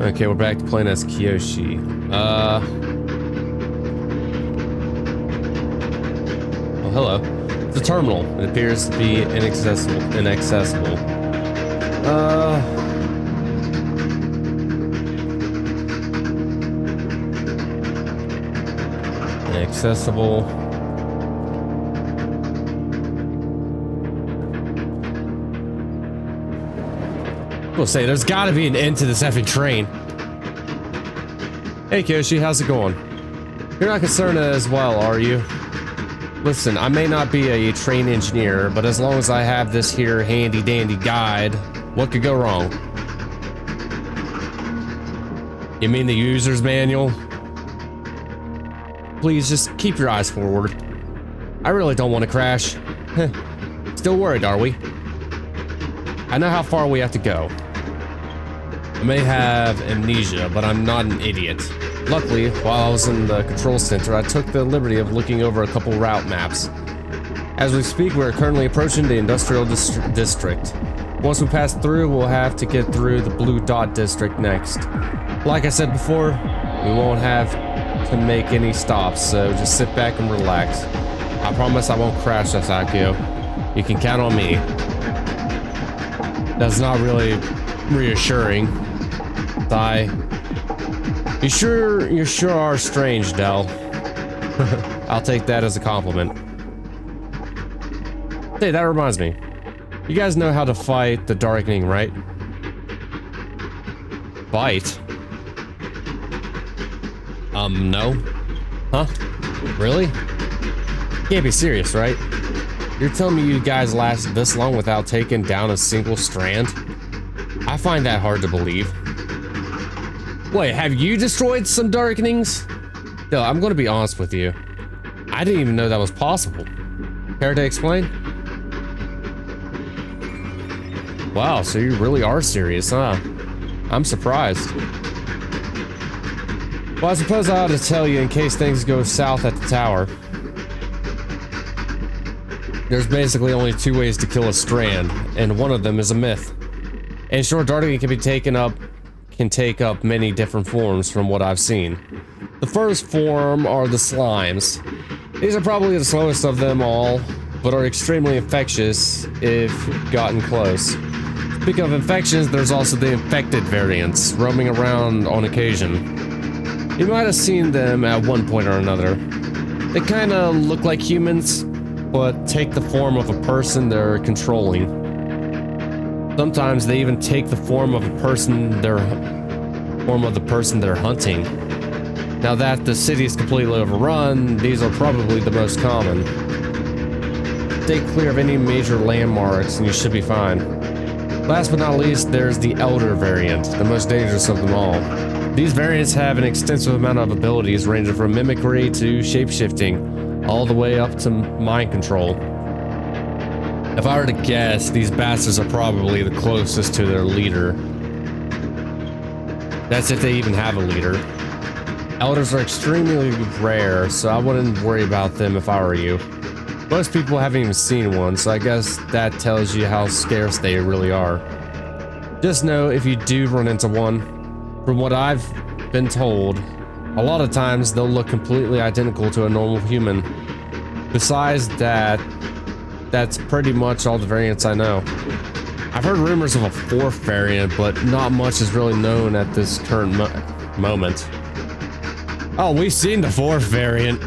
Okay, we're back to playing as Kiyoshi. Well, hello. The terminal. It appears to be inaccessible. Inaccessible. We'll say there's got to be an end to this effing train. Hey Kiyoshi, how's it going? You're not concerned as well, are you? Listen, I may not be a train engineer, but as long as I have this here handy dandy guide, what could go wrong? You mean the user's manual? Please just keep your eyes forward. I really don't want to crash. Still worried, are we? I know how far we have to go. I may have amnesia, but I'm not an idiot. Luckily, while I was in the control center, I took the liberty of looking over a couple route maps. As we speak, we are currently approaching the industrial district. Once we pass through, we'll have to get through the Blue Dot district next. Like I said before, we won't have to make any stops, so just sit back and relax. I promise I won't crash, Asakio. You can count on me. That's not really reassuring. You sure are strange, Del. I'll take that as a compliment. Hey, that reminds me. You guys know how to fight the Darkening, right? Fight? No. Huh? Really? You can't be serious, right? You're telling me you guys lasted this long without taking down a single strand? I find that hard to believe. Wait, have you destroyed some Darkenings? No, I'm gonna be honest with you. I didn't even know that was possible. Care to explain? Wow, so you really are serious, huh? I'm surprised. Well, I suppose I ought to tell you in case things go south at the tower. There's basically only two ways to kill a strand, and one of them is a myth. And short darting can take up many different forms from what I've seen. The first form are the slimes. These are probably the slowest of them all, but are extremely infectious if gotten close. Speaking of infections, there's also the infected variants roaming around on occasion. You might have seen them at one point or another. They kinda look like humans, but take the form of a person they're controlling. Sometimes they even take the form of the person they're hunting. Now that the city is completely overrun, these are probably the most common. Stay clear of any major landmarks and you should be fine. Last but not least, there's the Elder variant, the most dangerous of them all. These variants have an extensive amount of abilities ranging from mimicry to shapeshifting, all the way up to mind control. If I were to guess, these bastards are probably the closest to their leader. That's if they even have a leader. Elders are extremely rare, so I wouldn't worry about them if I were you. Most people haven't even seen one, so I guess that tells you how scarce they really are. Just know if you do run into one, from what I've been told, a lot of times they'll look completely identical to a normal human. Besides that, that's pretty much all the variants I know. I've heard rumors of a fourth variant, but not much is really known at this current moment. Oh, we've seen the fourth variant.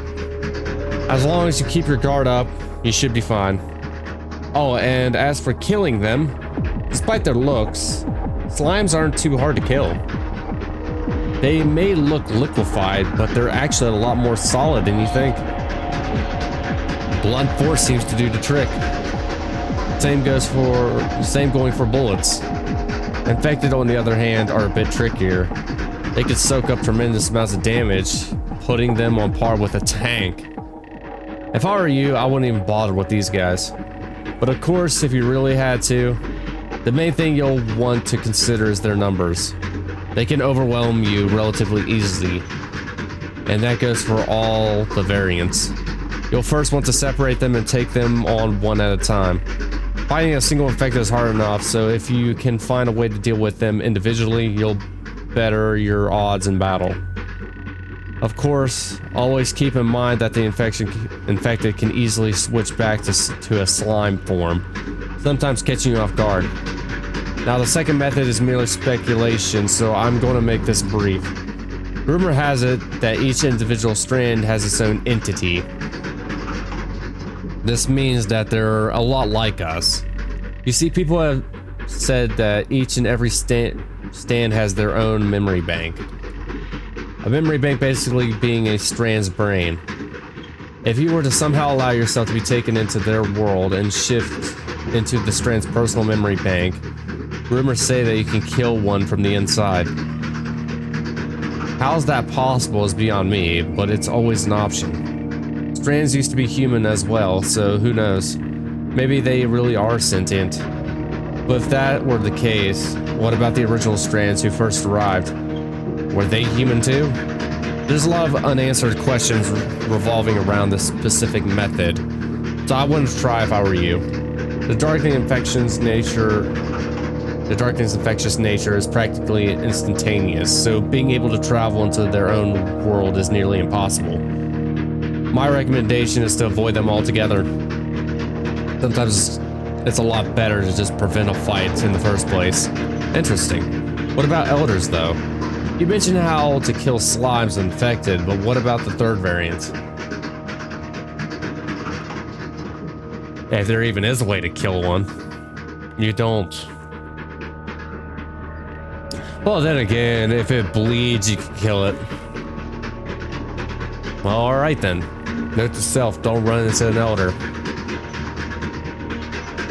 As long as you keep your guard up, you should be fine. Oh, and as for killing them, despite their looks, slimes aren't too hard to kill. They may look liquefied, but they're actually a lot more solid than you think. Blunt force seems to do the trick. Same going for bullets. Infected, on the other hand, are a bit trickier. They could soak up tremendous amounts of damage, putting them on par with a tank. If I were you, I wouldn't even bother with these guys. But of course, if you really had to, the main thing you'll want to consider is their numbers. They can overwhelm you relatively easily, and that goes for all the variants. You'll first want to separate them and take them on one at a time. Fighting a single infected is hard enough, so if you can find a way to deal with them individually, you'll better your odds in battle. Of course, always keep in mind that the infected can easily switch back to a slime form, sometimes catching you off guard. Now, the second method is merely speculation, so I'm going to make this brief. Rumor has it that each individual strand has its own entity. This means that they're a lot like us. You see, people have said that each and every stand has their own memory bank. A memory bank basically being a strand's brain. If you were to somehow allow yourself to be taken into their world and shift into the strand's personal memory bank, rumors say that you can kill one from the inside. How's that possible is beyond me, but it's always an option. Strands used to be human as well, so who knows? Maybe they really are sentient. But if that were the case, what about the original strands who first arrived? Were they human too? There's a lot of unanswered questions revolving around this specific method, so I wouldn't try if I were you. The Darkening's infectious nature is practically instantaneous, so being able to travel into their own world is nearly impossible. My recommendation is to avoid them altogether. Sometimes It's a lot better to just prevent a fight in the first place. Interesting. What about elders, though? You mentioned how to kill slimes infected, but what about the third variant? If there even is a way to kill one. You don't. Well, then again, if it bleeds, you can kill it. Well, alright then. Note to self, don't run into an elder.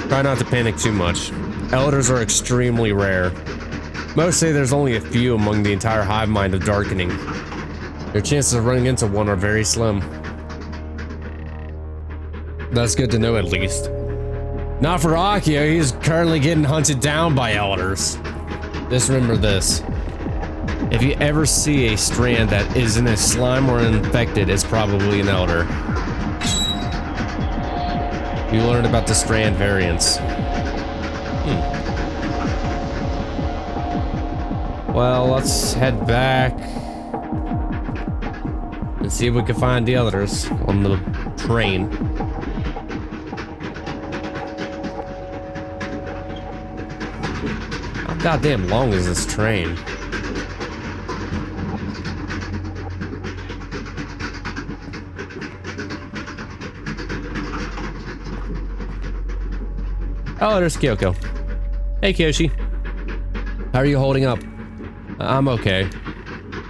Try not to panic too much. Elders are extremely rare. Most say there's only a few among the entire hive mind of Darkening. Your chances of running into one are very slim. That's good to know at least. Not for Akio, he's currently getting hunted down by elders. Just remember this. If you ever see a strand that isn't a slime or infected, it's probably an elder. You learned about the strand variants. Well, let's head back and see if we can find the others on the train. How goddamn long is this train? Oh, there's Kyoko. Hey, Kyoshi. How are you holding up? I'm okay.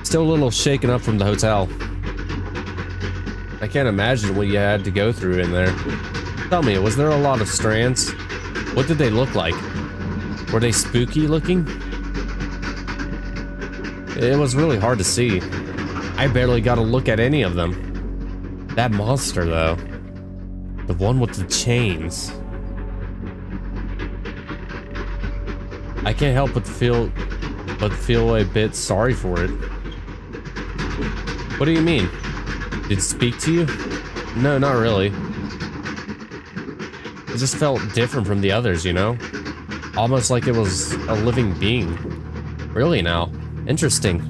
Still a little shaken up from the hotel. I can't imagine what you had to go through in there. Tell me, was there a lot of strands? What did they look like? Were they spooky looking? It was really hard to see. I barely got a look at any of them. That monster, though. The one with the chains. I can't help but feel a bit sorry for it. What do you mean? Did it speak to you? No, not really. It just felt different from the others, you know? Almost like it was a living being. Really now. Interesting.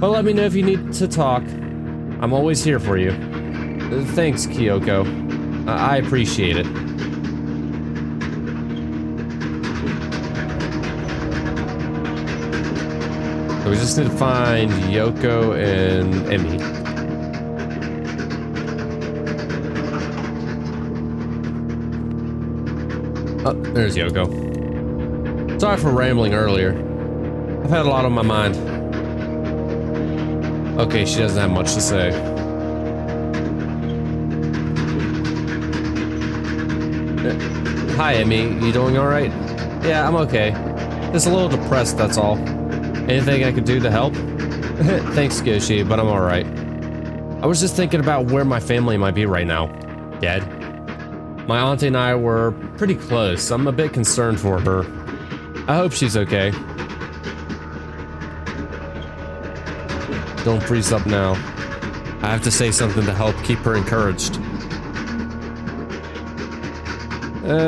Well, let me know if you need to talk. I'm always here for you. Thanks, Kyoko. I appreciate it. So we just need to find Yoko and Emmy. Oh, there's Yoko. Sorry for rambling earlier. I've had a lot on my mind. Okay, she doesn't have much to say. Hi, Emmy. You doing alright? Yeah, I'm okay. Just a little depressed, that's all. Anything I could do to help? Thanks, Goshi, but I'm alright. I was just thinking about where my family might be right now. Dead? My auntie and I were pretty close. I'm a bit concerned for her. I hope she's okay. Don't freeze up now. I have to say something to help keep her encouraged.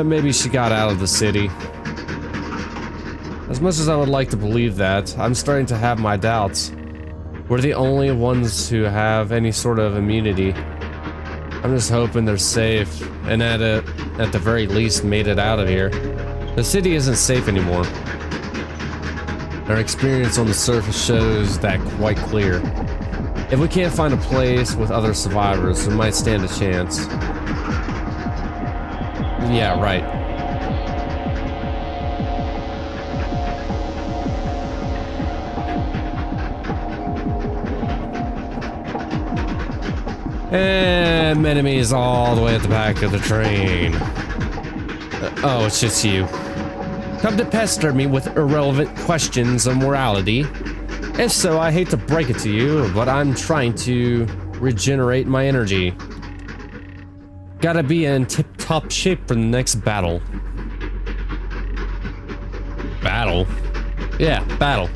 Maybe she got out of the city. As much as I would like to believe that, I'm starting to have my doubts. We're the only ones who have any sort of immunity. I'm just hoping they're safe, and at the very least made it out of here. The city isn't safe anymore. Our experience on the surface shows that quite clear. If we can't find a place with other survivors, we might stand a chance. Yeah, right. And enemy is all the way at the back of the train. Oh, it's just you. Come to pester me with irrelevant questions of morality. If so, I hate to break it to you, but I'm trying to regenerate my energy. Gotta be in tip-top shape for the next battle. Battle? Yeah, battle.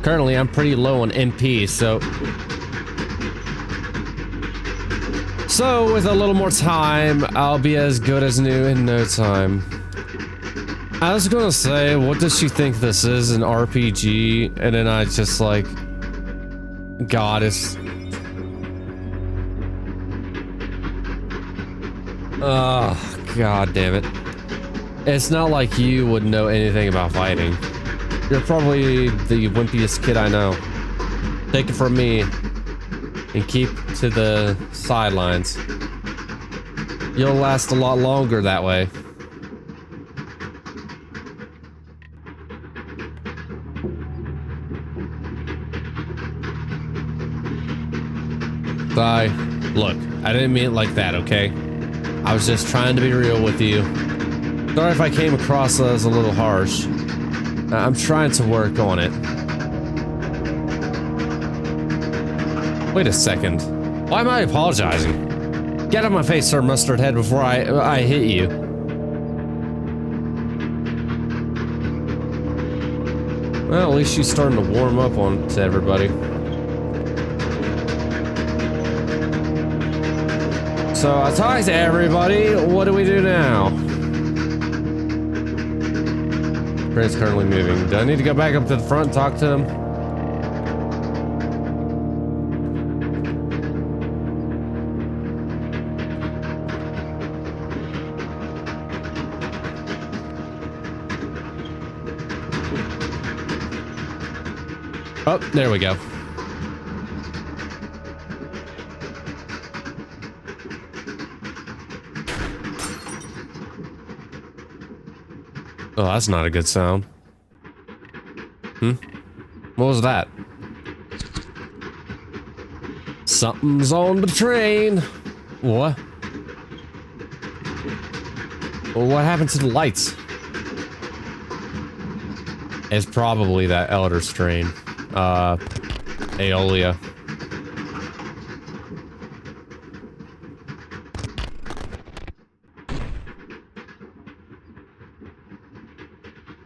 Currently, I'm pretty low on MP, so with a little more time, I'll be as good as new in no time. I was gonna say, what does she think this is, an RPG? And then I just like, goddess. Oh, God damn it. It's not like you would know anything about fighting. You're probably the wimpiest kid I know. Take it from me and keep to the sidelines. You'll last a lot longer that way. Sorry. Look, I didn't mean it like that, okay? I was just trying to be real with you. Sorry if I came across as a little harsh. I'm trying to work on it. Wait a second. Why am I apologizing? Get out of my face, Sir Mustard Head, before I hit you. Well, at least she's starting to warm up on to everybody. So I talked to everybody. What do we do now? Train's currently moving. Do I need to go back up to the front and talk to him? Oh, there we go. Oh, that's not a good sound. What was that? Something's on the train. What? Well, what happened to the lights? It's probably that elder strain. Aeolia.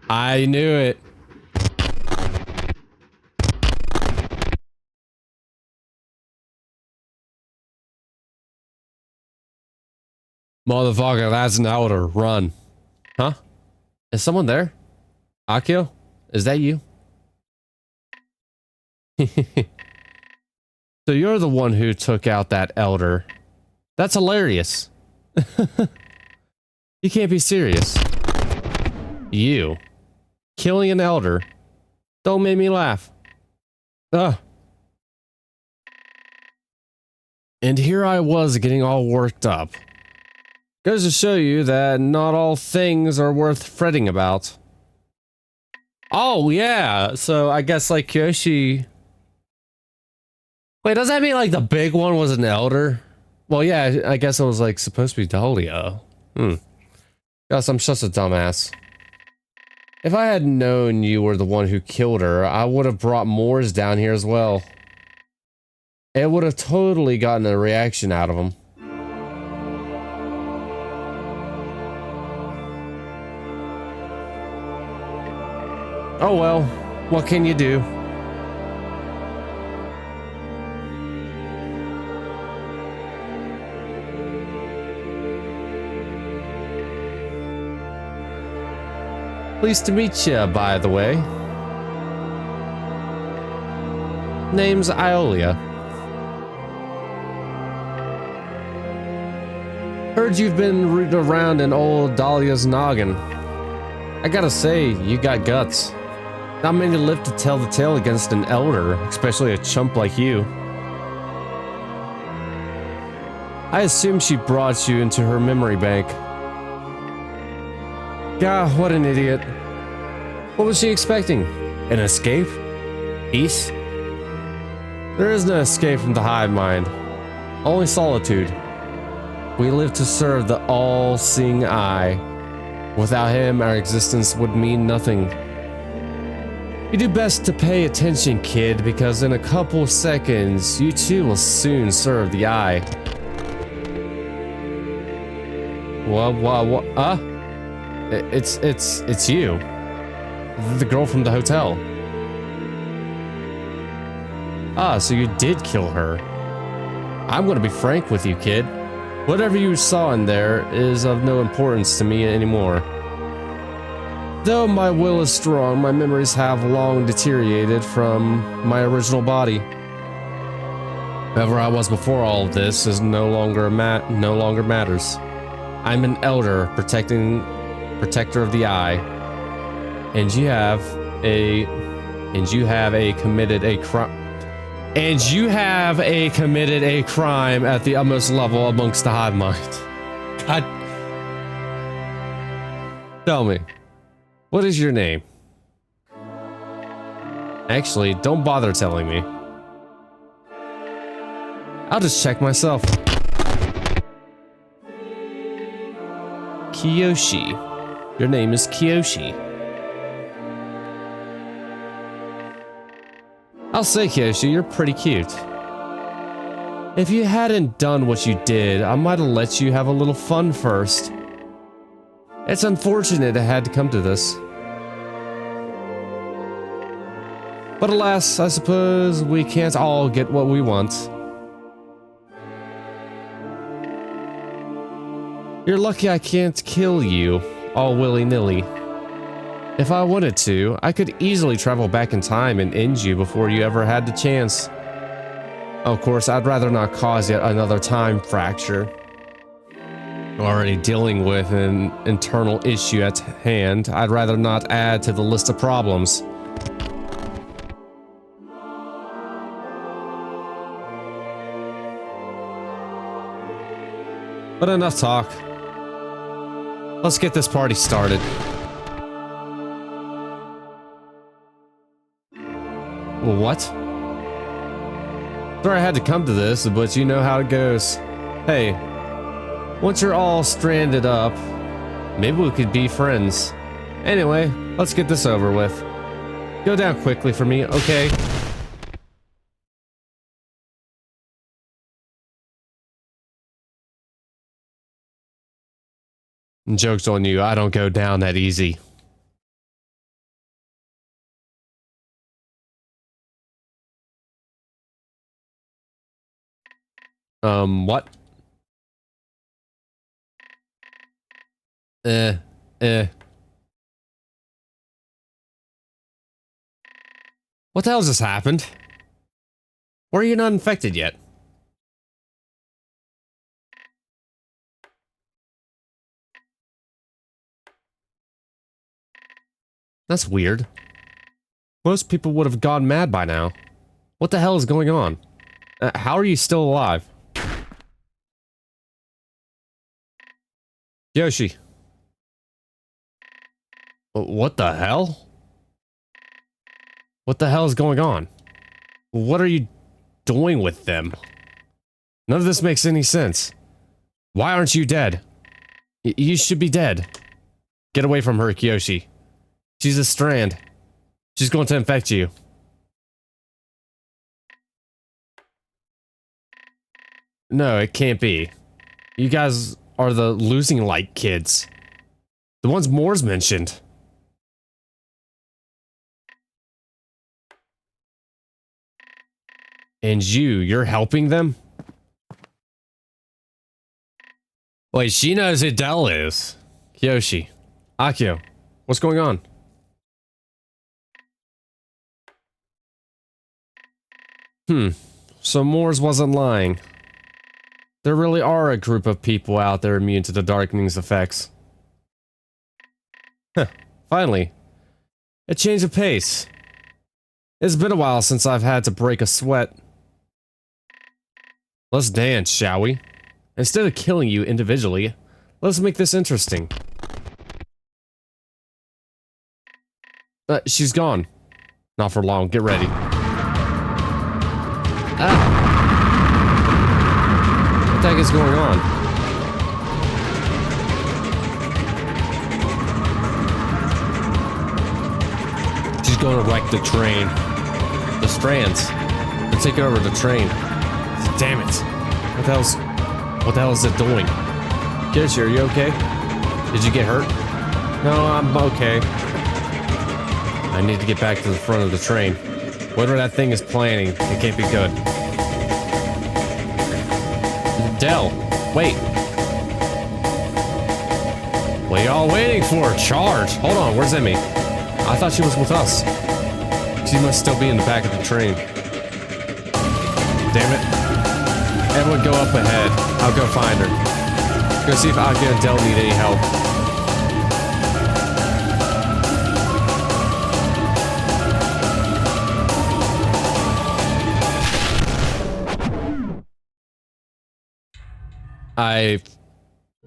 I knew it. Motherfucker, that's an elder. Run. Huh? Is someone there? Akio? Is that you? So you're the one who took out that elder. That's hilarious. You can't be serious. You killing an elder. Don't make me laugh. Ugh. And here I was getting all worked up. Goes to show you that not all things are worth fretting about. Oh, yeah. So I guess like Kyoshi... Wait, does that mean like the big one was an elder? Well, yeah, I guess it was like supposed to be Dahlia. Guess I'm just a dumbass. If I had known you were the one who killed her, I would have brought Moors down here as well. It would have totally gotten a reaction out of them. Oh well, what can you do? Pleased to meet you, by the way. Name's Aeolia. Heard you've been rooting around in old Dahlia's noggin. I gotta say, you got guts. Not many live to tell the tale against an elder, especially a chump like you. I assume she brought you into her memory bank. God, what an idiot. What was she expecting? An escape? Peace? There is no escape from the hive mind. Only solitude. We live to serve the all-seeing eye. Without him, our existence would mean nothing. You do best to pay attention, kid, because in a couple of seconds, you too will soon serve the eye. What? It's you. The girl from the hotel. Ah, so you did kill her. I'm gonna be frank with you, kid. Whatever you saw in there is of no importance to me anymore. Though my will is strong, my memories have long deteriorated from my original body. Whoever I was before all of this is no longer matters. I'm an elder protector of the eye. And you have committed a crime at the utmost level amongst the hive mind. God. Tell me, what is your name? Actually, don't bother telling me. I'll just check myself. Kiyoshi. Your name is Kiyoshi. I'll say, Kiyoshi, you're pretty cute. If you hadn't done what you did, I might have let you have a little fun first. It's unfortunate it had to come to this. But alas, I suppose we can't all get what we want. You're lucky I can't kill you all willy-nilly. If I wanted to, I could easily travel back in time and end you before you ever had the chance. Of course, I'd rather not cause yet another time fracture. Already dealing with an internal issue at hand, I'd rather not add to the list of problems. But enough talk. Let's get this party started. What? Sorry I had to come to this, but you know how it goes. Hey, once you're all stranded up, maybe we could be friends. Anyway, let's get this over with. Go down quickly for me, okay? Joke's on you, I don't go down that easy. What? What the hell just happened? Or are you not infected yet? That's weird. Most people would have gone mad by now. What the hell is going on? How are you still alive? Yoshi. What the hell? What the hell is going on? What are you doing with them? None of this makes any sense. Why aren't you dead? You should be dead. Get away from her, Kiyoshi. She's a strand. She's going to infect you. No, it can't be. You guys are the losing light kids. The ones Moore's mentioned. And you're helping them? Wait, she knows who Dell is. Kiyoshi. Akio. What's going on? So Moore's wasn't lying. There really are a group of people out there immune to the darkening's effects. Finally. A change of pace. It's been a while since I've had to break a sweat. Let's dance, shall we? Instead of killing you individually, let's make this interesting. She's gone. Not for long, get ready. What the heck is going on? She's going to wreck the train. The strands. They're taking over the train. Damn it. What the hell is it doing? Kiyoshi, are you okay? Did you get hurt? No, I'm okay. I need to get back to the front of the train. Whatever that thing is planning, it can't be good. Dell, wait. What are y'all waiting for? Charge! Hold on, where's Emmy? I thought she was with us. She must still be in the back of the train. Damn it. Everyone go up ahead. I'll go find her. Go see if Akio and Del need any help. I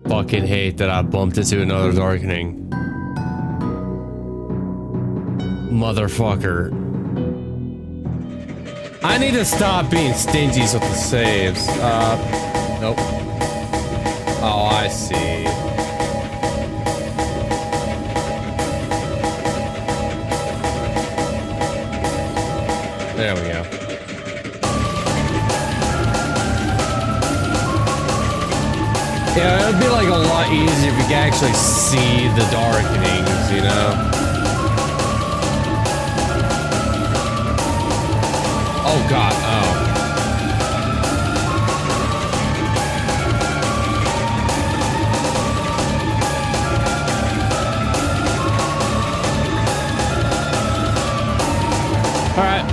fucking hate that I bumped into another darkening. Motherfucker. I need to stop being stingy with the saves. Nope. Oh, I see. There we go. Yeah, it would be like a lot easier if you could actually see the darkenings, you know? Oh god, oh. Alright,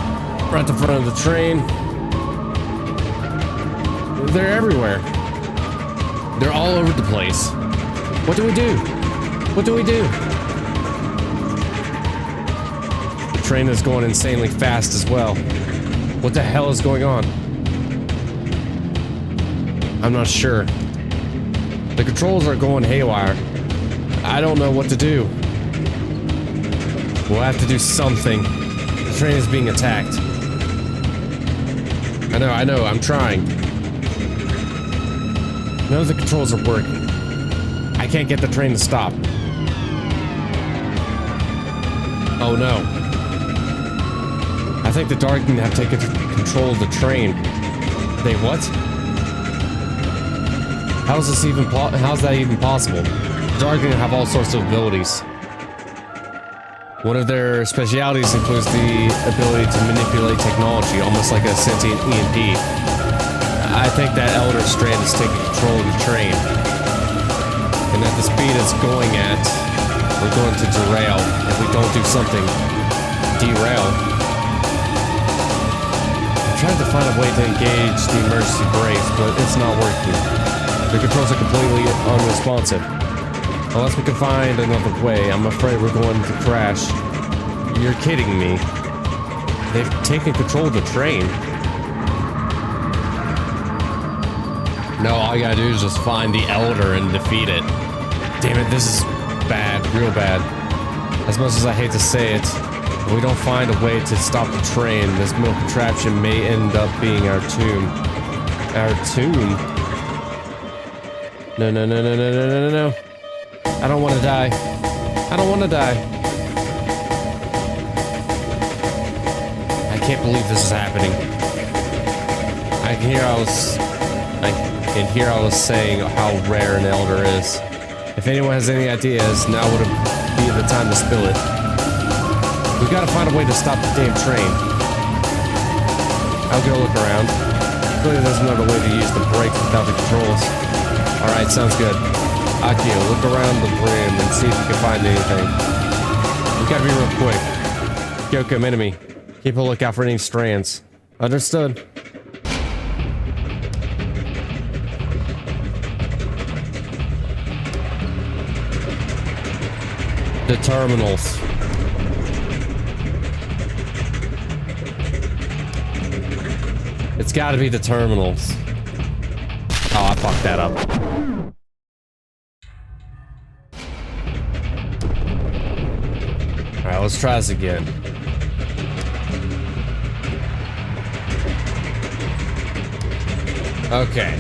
we're at the front of the train. They're everywhere. They're all over the place. What do we do? What do we do? The train is going insanely fast as well. What the hell is going on? I'm not sure. The controls are going haywire. I don't know what to do. We'll have to do something. The train is being attacked. I know, I'm trying. None of the controls are working. I can't get the train to stop. Oh no. I think the Darkmen have taken control of the train. They what? How's that even possible? The Darkmen have all sorts of abilities. One of their specialities includes the ability to manipulate technology, almost like a sentient EMP. I think that Elder Strand is taking control of the train. And at the speed it's going at, we're going to derail. If we don't do something, derail. I'm trying to find a way to engage the emergency brakes, but it's not working. The controls are completely unresponsive. Unless we can find another way, I'm afraid we're going to crash. You're kidding me. They've taken control of the train. No, all you gotta do is just find the Elder and defeat it. Damn it, this is bad, real bad. As much as I hate to say it, if we don't find a way to stop the train, this middle contraption may end up being our tomb. Our tomb? No, no, no, no, no, no, no, no, no. I don't want to die. I don't want to die. I can't believe this is happening. I can hear I was saying how rare an Elder is. If anyone has any ideas, now would be the time to spill it. We gotta find a way to stop the damn train. I'll go look around. Clearly there's another way to use the brakes without the controls. Alright, sounds good. Akio, look around the room and see if you can find anything. We gotta be real quick. Kyoko, enemy. Keep a lookout for any strands. Understood. The terminals. It's gotta be the terminals. Oh, I fucked that up. Alright, let's try this again. Okay.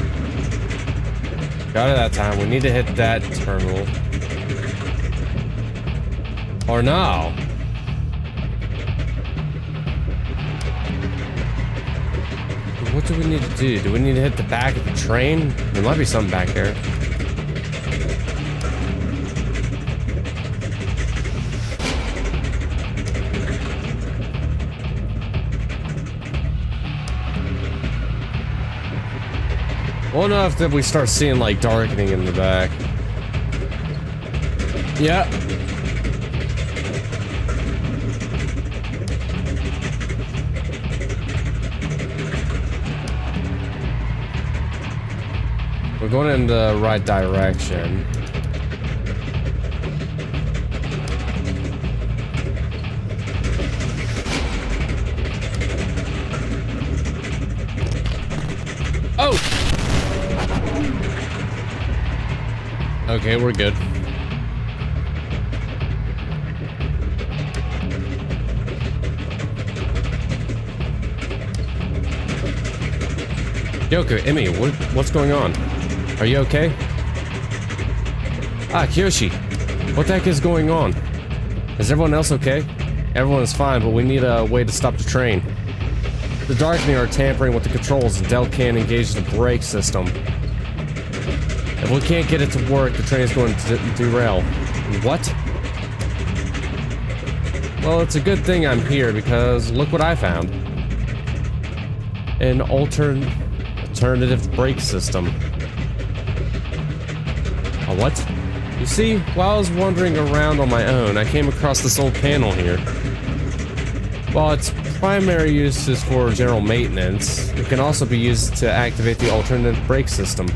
Got it that time. We need to hit that terminal. Or no. What do we need to do? Do we need to hit the back of the train? There might be something back there. Well enough that we start seeing like darkening in the back. Yeah. We're going in the right direction. Oh! Okay, we're good. Yoko, Emmy, what's going on? Are you okay? Ah, Kyoshi, what the heck is going on? Is everyone else okay? Everyone is fine, but we need a way to stop the train. The Darkening are tampering with the controls and Del can't engage the brake system. If we can't get it to work, the train is going to derail. What? Well, it's a good thing I'm here because look what I found. An alternative brake system. A what? You see, while I was wandering around on my own, I came across this old panel here. While its primary use is for general maintenance, it can also be used to activate the alternative brake system.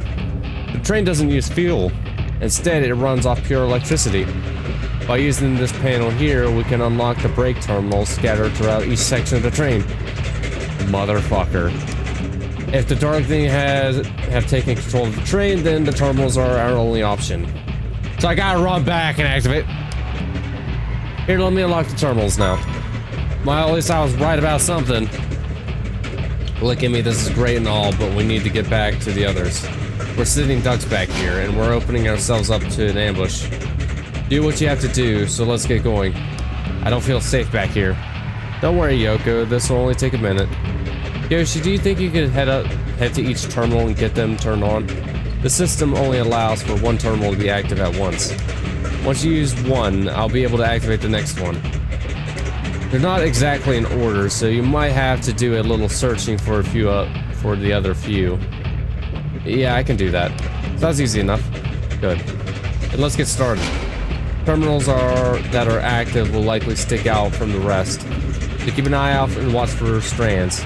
The train doesn't use fuel. Instead, it runs off pure electricity. By using this panel here, we can unlock the brake terminals scattered throughout each section of the train. Motherfucker. If the Darkening have taken control of the train, then the terminals are our only option. So I gotta run back and activate. Here, let me unlock the terminals now. Well, at least I was right about something. Look at me, this is great and all, but we need to get back to the others. We're sitting ducks back here, and we're opening ourselves up to an ambush. Do what you have to do, so let's get going. I don't feel safe back here. Don't worry, Yoko, this will only take a minute. Yoshi, do you think you could head to each terminal and get them turned on? The system only allows for one terminal to be active at once. Once you use one, I'll be able to activate the next one. They're not exactly in order, so you might have to do a little searching for for the other few. Yeah, I can do that. That's easy enough. Good. And let's get started. Terminals that are active will likely stick out from the rest. So keep an eye out and watch for strands.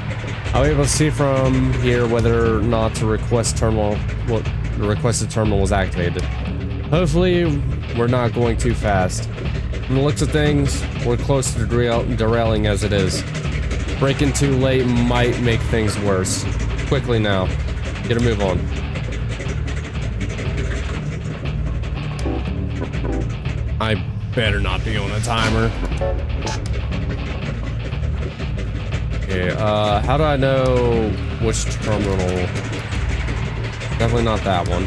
I'll be able to see from here whether or not the requested terminal was activated. Hopefully, we're not going too fast. From the looks of things, we're close to derailing as it is. Braking too late might make things worse. Quickly now. Get a move on. I better not be on a timer. Okay, how do I know which terminal? Definitely not that one.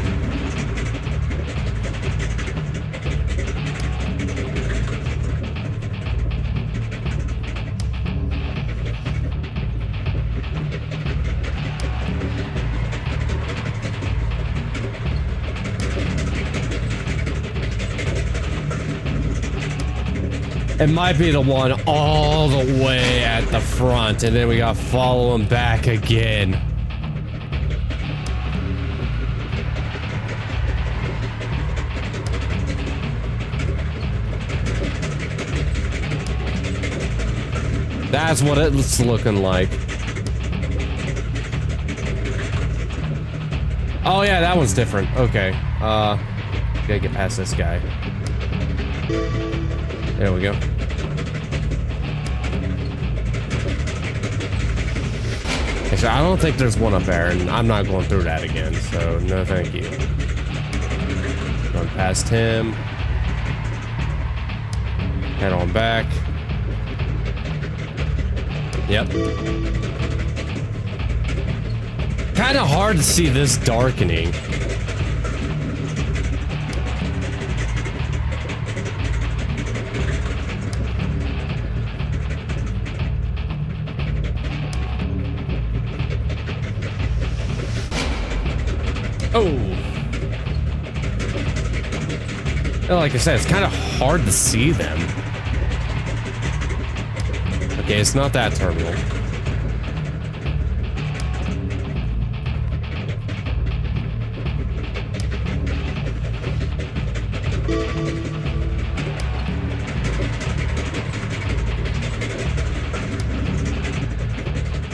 It might be the one all the way at the front, and then we gotta follow him back again. That's what it's looking like. Oh yeah, that one's different. Okay. Gotta get past this guy. There we go. Actually, I don't think there's one up there, and I'm not going through that again, so no thank you. Run past him. Head on back. Yep. Kinda hard to see this darkening. Oh. Like I said, it's kind of hard to see them. Okay, it's not that terminal.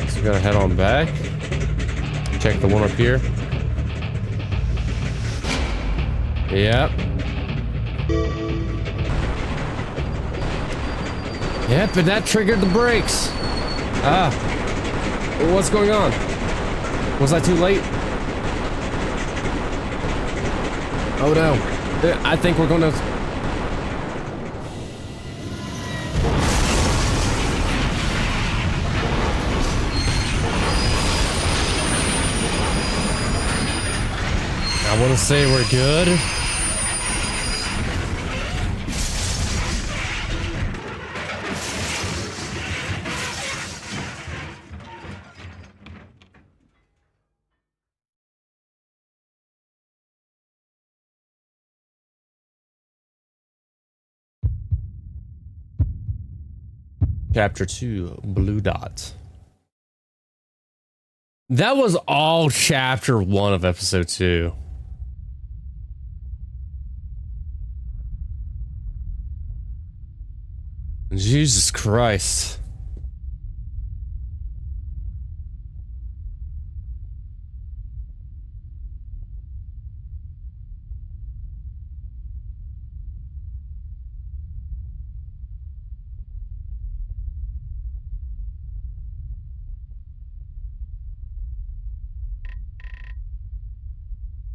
So we gotta head on back. Check the one up here. Yep. Yep, and that triggered the brakes. Ah. What's going on? Was I too late? Oh no. I think we're gonna... I want to say we're good. Chapter 2, Blue Dot. That was all chapter 1 of episode 2. Jesus Christ.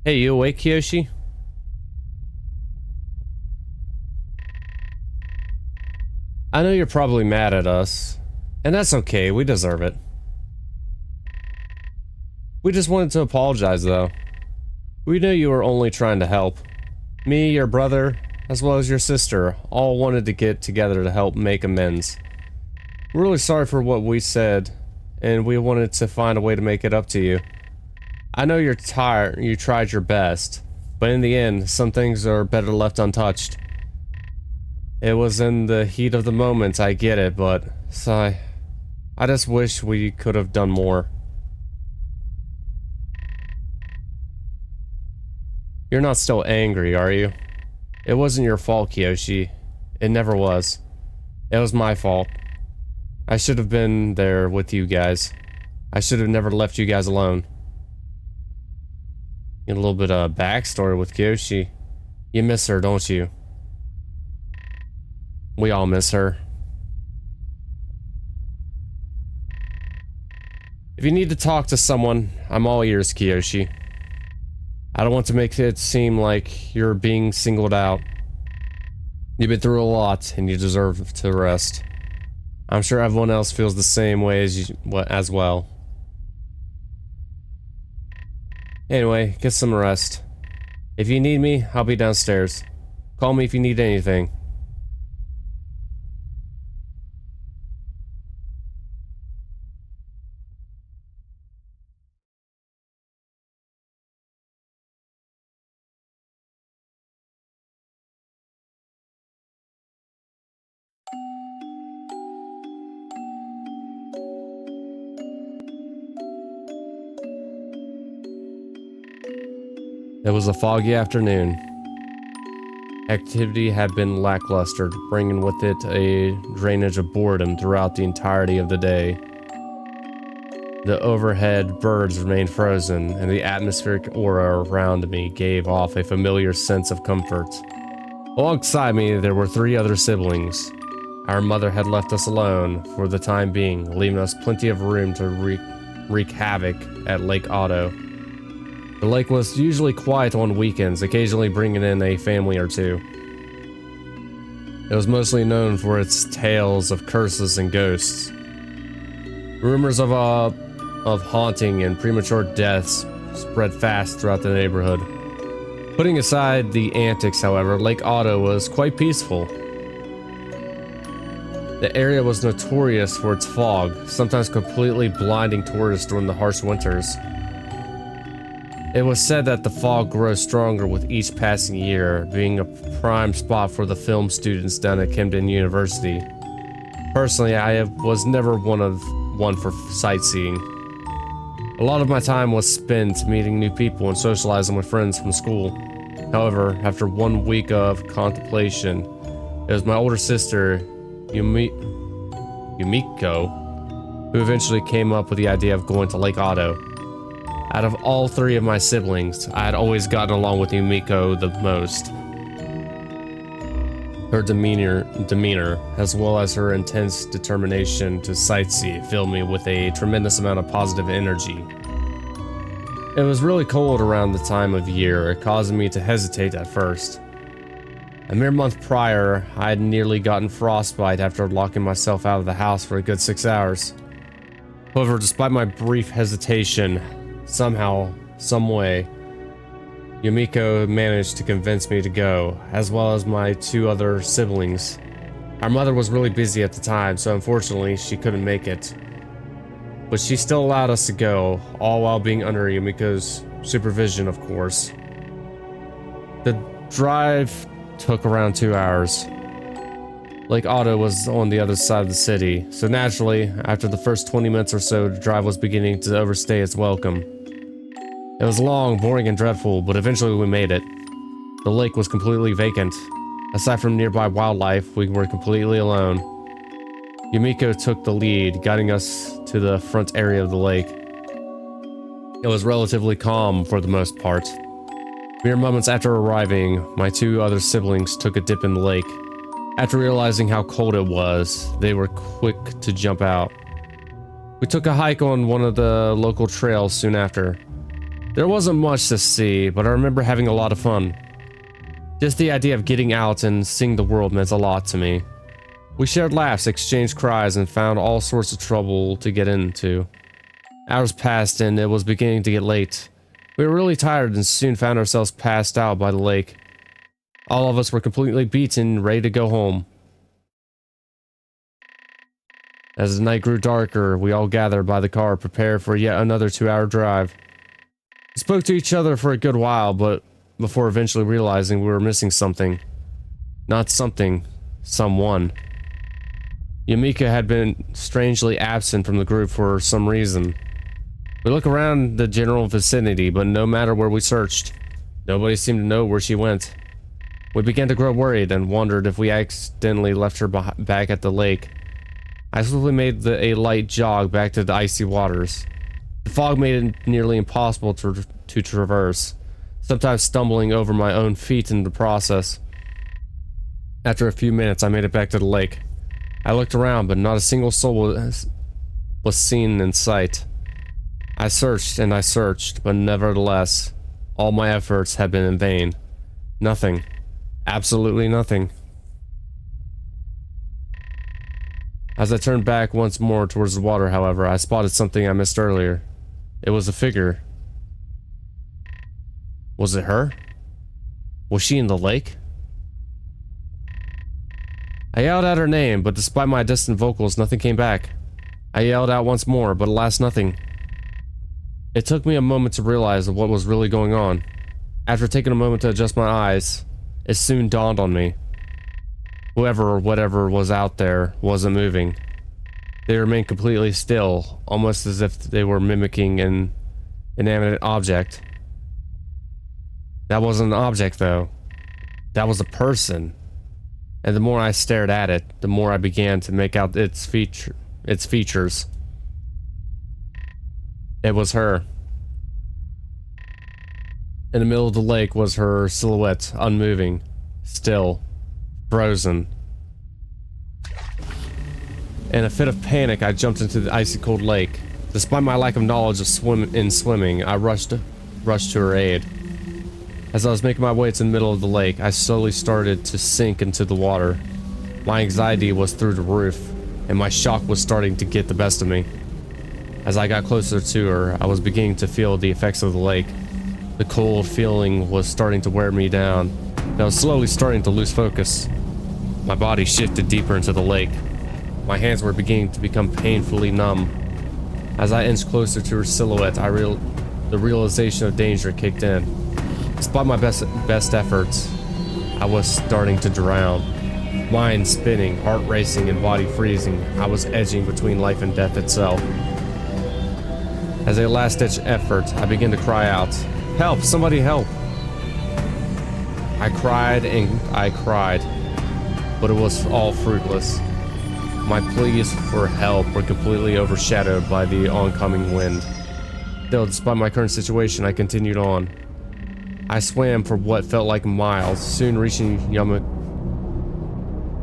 Hey, you awake, Kiyoshi? I know you're probably mad at us, and that's okay, we deserve it. We just wanted to apologize, though. We knew you were only trying to help. Me, your brother, as well as your sister, all wanted to get together to help make amends. We're really sorry for what we said, and we wanted to find a way to make it up to you. I know you're tired, you tried your best, but in the end, some things are better left untouched. It was in the heat of the moment, I get it, but I just wish we could have done more. You're not still angry, are you? It wasn't your fault, Kiyoshi. It never was. It was my fault. I should have been there with you guys. I should have never left you guys alone. Get a little bit of backstory with Kiyoshi. You miss her, don't you? We all miss her. If you need to talk to someone, I'm all ears, Kiyoshi. I don't want to make it seem like you're being singled out. You've been through a lot, and you deserve to rest. I'm sure everyone else feels the same way as well. Anyway, get some rest. If you need me, I'll be downstairs. Call me if you need anything. It was a foggy afternoon. Activity had been lackluster, bringing with it a drainage of boredom throughout the entirety of the day. The overhead birds remained frozen, and the atmospheric aura around me gave off a familiar sense of comfort. Alongside me, there were 3 other siblings. Our mother had left us alone for the time being, leaving us plenty of room to wreak havoc at Lake Otto. The lake was usually quiet on weekends, occasionally bringing in a family or two. It was mostly known for its tales of curses and ghosts. Rumors of haunting and premature deaths spread fast throughout the neighborhood. Putting aside the antics, however, Lake Otto was quite peaceful. The area was notorious for its fog, sometimes completely blinding tourists during the harsh winters. It was said that the fog grows stronger with each passing year, being a prime spot for the film students down at Camden University. Personally, I was never one for sightseeing. A lot of my time was spent meeting new people and socializing with friends from school. However, after 1 week of contemplation, it was my older sister, Yumiko, who eventually came up with the idea of going to Lake Otto. Out of all three of my siblings, I had always gotten along with Yumiko the most. Her demeanor, as well as her intense determination to sightsee, filled me with a tremendous amount of positive energy. It was really cold around the time of year, causing me to hesitate at first. A mere month prior, I had nearly gotten frostbite after locking myself out of the house for a good 6 hours. However, despite my brief hesitation, somehow, someway, Yumiko managed to convince me to go, as well as my 2 other siblings. Our mother was really busy at the time, so unfortunately she couldn't make it. But she still allowed us to go, all while being under Yumiko's supervision, of course. The drive took around 2 hours. Lake Otto was on the other side of the city, so naturally, after the first 20 minutes or so, the drive was beginning to overstay its welcome. It was long, boring, and dreadful, but eventually we made it. The lake was completely vacant. Aside from nearby wildlife, we were completely alone. Yumiko took the lead, guiding us to the front area of the lake. It was relatively calm for the most part. Mere moments after arriving, my 2 other siblings took a dip in the lake. After realizing how cold it was, they were quick to jump out. We took a hike on one of the local trails soon after. There wasn't much to see, but I remember having a lot of fun. Just the idea of getting out and seeing the world meant a lot to me. We shared laughs, exchanged cries, and found all sorts of trouble to get into. Hours passed and it was beginning to get late. We were really tired and soon found ourselves passed out by the lake. All of us were completely beaten, ready to go home. As the night grew darker, we all gathered by the car, prepared for yet another 2-hour drive. We spoke to each other for a good while, but before eventually realizing we were missing something. Not something, someone. Yumiko had been strangely absent from the group for some reason. We looked around the general vicinity, but no matter where we searched, nobody seemed to know where she went. We began to grow worried and wondered if we accidentally left her back at the lake. I swiftly made a light jog back to the icy waters. The fog made it nearly impossible to traverse, sometimes stumbling over my own feet in the process. After a few minutes, I made it back to the lake. I looked around, but not a single soul was seen in sight. I searched and I searched, but nevertheless, all my efforts had been in vain. Nothing. Absolutely nothing. As I turned back once more towards the water, however, I spotted something I missed earlier. It was a figure. Was it her? Was she in the lake? I yelled out her name, but despite my distant vocals, nothing came back. I yelled out once more, but alas, nothing. It took me a moment to realize what was really going on. After taking a moment to adjust my eyes, it soon dawned on me. Whoever or whatever was out there wasn't moving. They remained completely still, almost as if they were mimicking an inanimate object. That wasn't an object, though. That was a person. And the more I stared at it, the more I began to make out its features. It was her. In the middle of the lake was her silhouette, unmoving, still, frozen. In a fit of panic, I jumped into the icy cold lake. Despite my lack of knowledge of swimming, I rushed to her aid. As I was making my way to the middle of the lake, I slowly started to sink into the water. My anxiety was through the roof, and my shock was starting to get the best of me. As I got closer to her, I was beginning to feel the effects of the lake. The cold feeling was starting to wear me down, and I was slowly starting to lose focus. My body shifted deeper into the lake. My hands were beginning to become painfully numb. As I inched closer to her silhouette, the realization of danger kicked in. Despite my best efforts, I was starting to drown. Mind spinning, heart racing, and body freezing, I was edging between life and death itself. As a last-ditch effort, I began to cry out, "Help! Somebody help!" I cried and I cried, but it was all fruitless. My pleas for help were completely overshadowed by the oncoming wind. Still, despite my current situation, I continued on. I swam for what felt like miles, soon reaching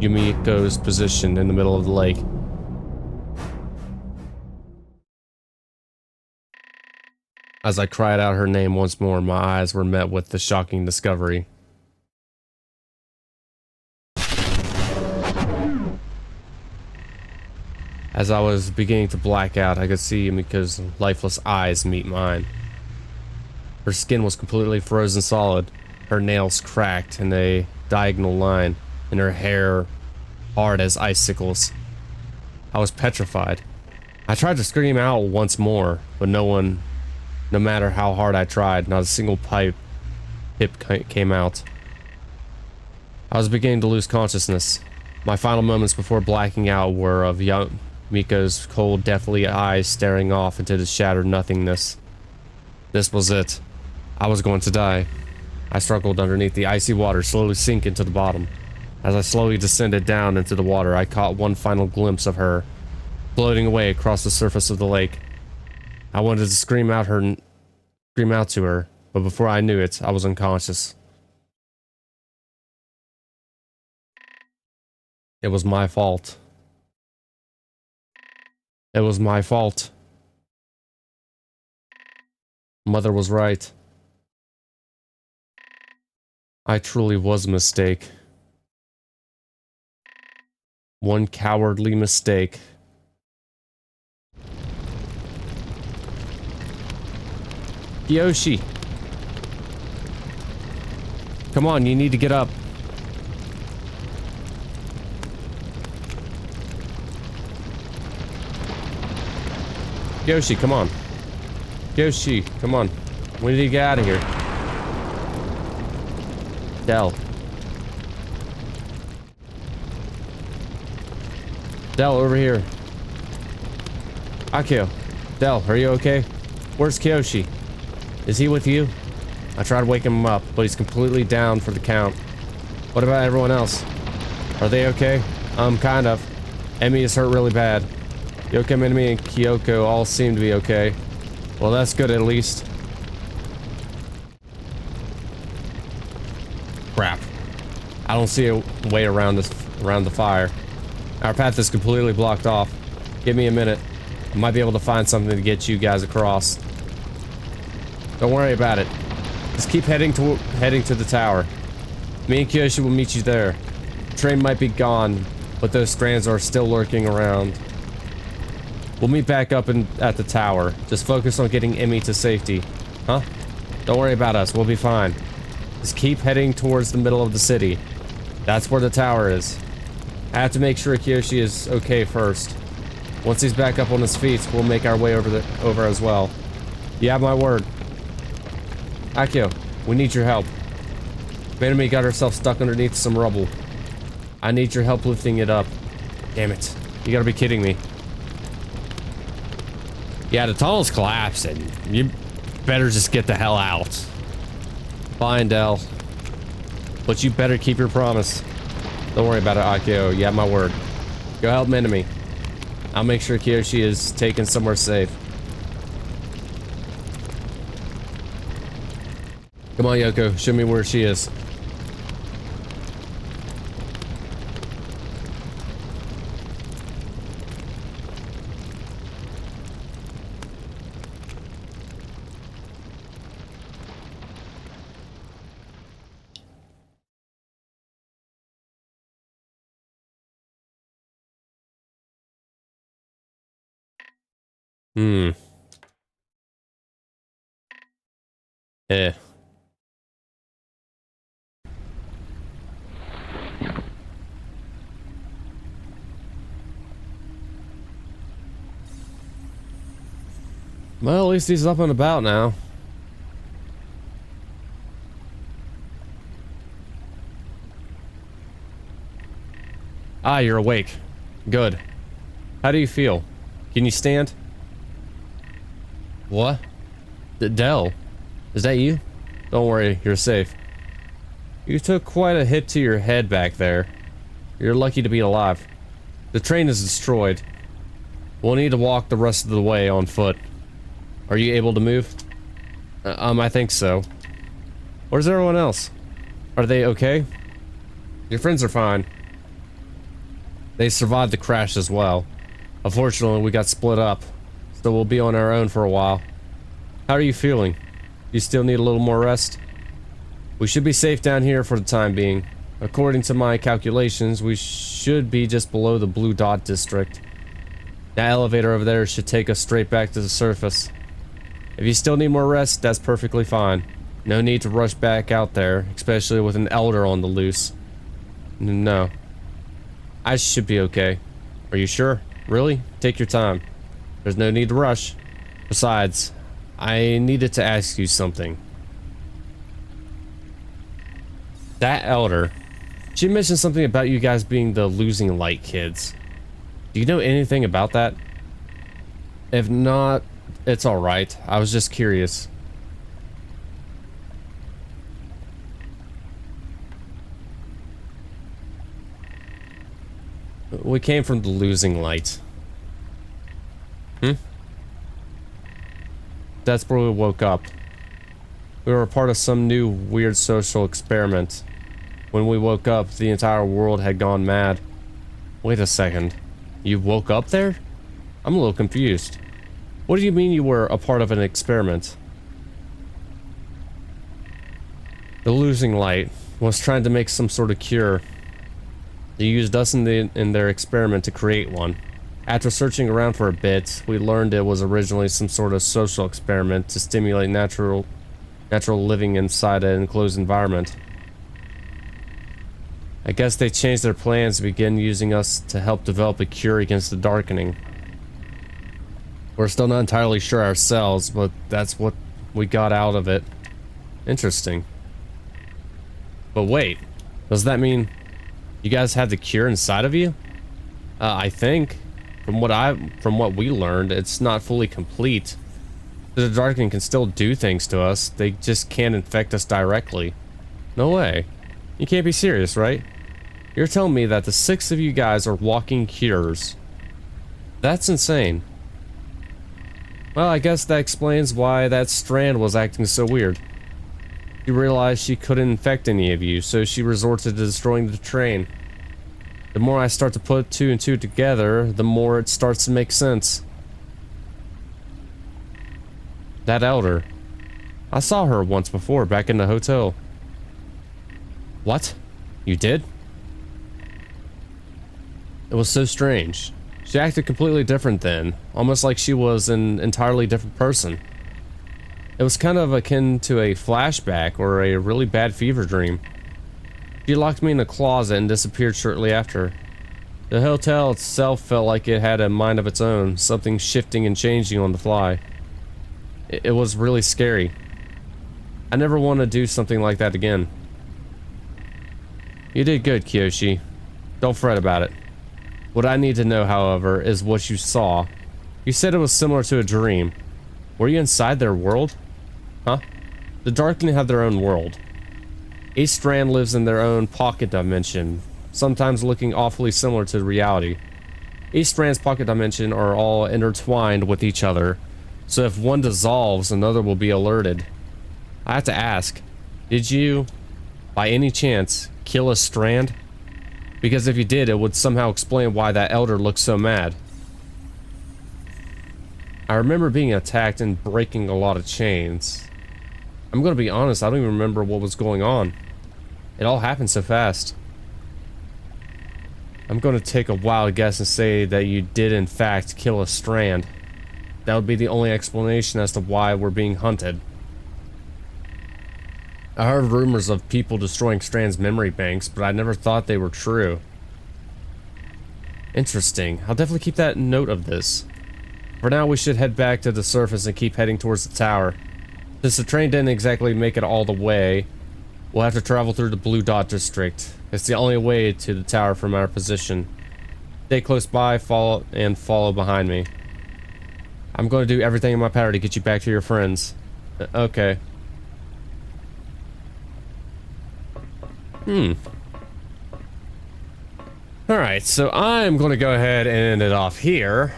Yumiko's position in the middle of the lake. As I cried out her name once more, my eyes were met with the shocking discovery. As I was beginning to black out, I could see Yumiko's lifeless eyes meet mine. Her skin was completely frozen solid, her nails cracked in a diagonal line, and her hair hard as icicles. I was petrified. I tried to scream out once more, but no matter how hard I tried, not a single pip came out. I was beginning to lose consciousness. My final moments before blacking out were of Yumiko's cold, deathly eyes staring off into the shattered nothingness. This was it. I was going to die. I struggled underneath the icy water, slowly sinking to the bottom. As I slowly descended down into the water, I caught one final glimpse of her, floating away across the surface of the lake. I wanted to scream out to her, but before I knew it, I was unconscious. It was my fault. It was my fault. Mother was right. I truly was a mistake. One cowardly mistake. Yoshi! Come on, you need to get up. Yoshi, come on. Yoshi, come on. We need to get out of here. Del. Del, over here. Akio. Del, are you okay? Where's Kyoshi? Is he with you? I tried waking him up, but he's completely down for the count. What about everyone else? Are they okay? Kind of. Emmy is hurt really bad. Yoko, Minami, and Kyoko all seem to be okay. Well, that's good at least. Crap. I don't see a way around the fire. Our path is completely blocked off. Give me a minute. I might be able to find something to get you guys across. Don't worry about it. Just keep heading to the tower. Me and Kyoshi will meet you there. The train might be gone, but those strands are still lurking around. We'll meet back up at the tower. Just focus on getting Emmy to safety. Huh? Don't worry about us. We'll be fine. Just keep heading towards the middle of the city. That's where the tower is. I have to make sure Kyoshi is okay first. Once he's back up on his feet, we'll make our way over as well. You have my word. Akio, we need your help. Minami got herself stuck underneath some rubble. I need your help lifting it up. Damn it. You gotta be kidding me. Yeah, the tunnel's collapsing. You better just get the hell out. Fine, Del. But you better keep your promise. Don't worry about it, Akio. You have my word. Go help Minami. I'll make sure Kyoshi is taken somewhere safe. Come on, Yoko. Show me where she is. Eh. Well, at least he's up and about now. Ah, you're awake. Good. How do you feel? Can you stand? What? Del? Is that you? Don't worry, you're safe. You took quite a hit to your head back there. You're lucky to be alive. The train is destroyed. We'll need to walk the rest of the way on foot. Are you able to move? I think so. Where's everyone else? Are they okay? Your friends are fine. They survived the crash as well. Unfortunately, we got split up, so we'll be on our own for a while. How are you feeling? You still need a little more rest? We should be safe down here for the time being. According to my calculations, we should be just below the Blue Dot district. That elevator over there should take us straight back to the surface. If you still need more rest, that's perfectly fine. No need to rush back out there, especially with an elder on the loose. No. I should be okay. Are you sure? Really? Take your time. There's no need to rush. Besides, I needed to ask you something. That elder, she mentioned something about you guys being the Losing Light kids. Do you know anything about that? If not, it's alright. I was just curious. We came from the Losing Light. That's where we woke up. We were a part of some new weird social experiment. When we woke up, the entire world had gone mad. Wait a second. You woke up there? I'm a little confused. What do you mean you were a part of an experiment? The Losing Light was trying to make some sort of cure. They used us in their experiment to create one. After searching around for a bit, we learned it was originally some sort of social experiment to stimulate natural living inside an enclosed environment. I guess they changed their plans to begin using us to help develop a cure against the darkening. We're still not entirely sure ourselves, but that's what we got out of it. Interesting. But wait, does that mean you guys have the cure inside of you? I think, from what we learned, it's not fully complete. The darkening can still do things to us. They just can't infect us directly. No way. You can't be serious, right? You're telling me that the 6 of you guys are walking cures. That's insane. Well, I guess that explains why that Strand was acting so weird. She realized she couldn't infect any of you, so she resorted to destroying the train. The more I start to put 2 and 2 together, the more it starts to make sense. That elder. I saw her once before, back in the hotel. What? You did? It was so strange. She acted completely different then, almost like she was an entirely different person. It was kind of akin to a flashback or a really bad fever dream. She locked me in a closet and disappeared shortly after. The hotel itself felt like it had a mind of its own, something shifting and changing on the fly. It was really scary. I never want to do something like that again. You did good, Kyoshi. Don't fret about it. What I need to know, however, is what you saw. You said it was similar to a dream. Were you inside their world? Huh? The Darkling have their own world. Each strand lives in their own pocket dimension, sometimes looking awfully similar to reality. Each strand's pocket dimension are all intertwined with each other, so if one dissolves, another will be alerted. I have to ask, did you, by any chance, kill a strand? Because if you did, it would somehow explain why that elder looked so mad. I remember being attacked and breaking a lot of chains. I'm gonna be honest, I don't even remember what was going on. It all happened so fast. I'm gonna take a wild guess and say that you did in fact kill a strand. That would be the only explanation as to why we're being hunted. I heard rumors of people destroying Strand's memory banks, but I never thought they were true. Interesting. I'll definitely keep that note of this. For now, we should head back to the surface and keep heading towards the tower. Since the train didn't exactly make it all the way, we'll have to travel through the Blue Dot district. It's the only way to the tower from our position. Stay close by, follow behind me. I'm going to do everything in my power to get you back to your friends. Okay. Alright, so I'm going to go ahead and end it off here.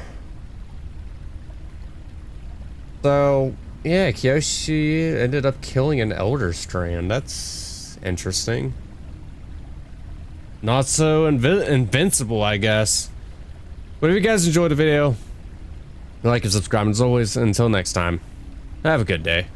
So, yeah, Kyoshi ended up killing an Elder Strand. That's interesting. Not so invincible, I guess. But if you guys enjoyed the video, like and subscribe. As always, until next time, have a good day.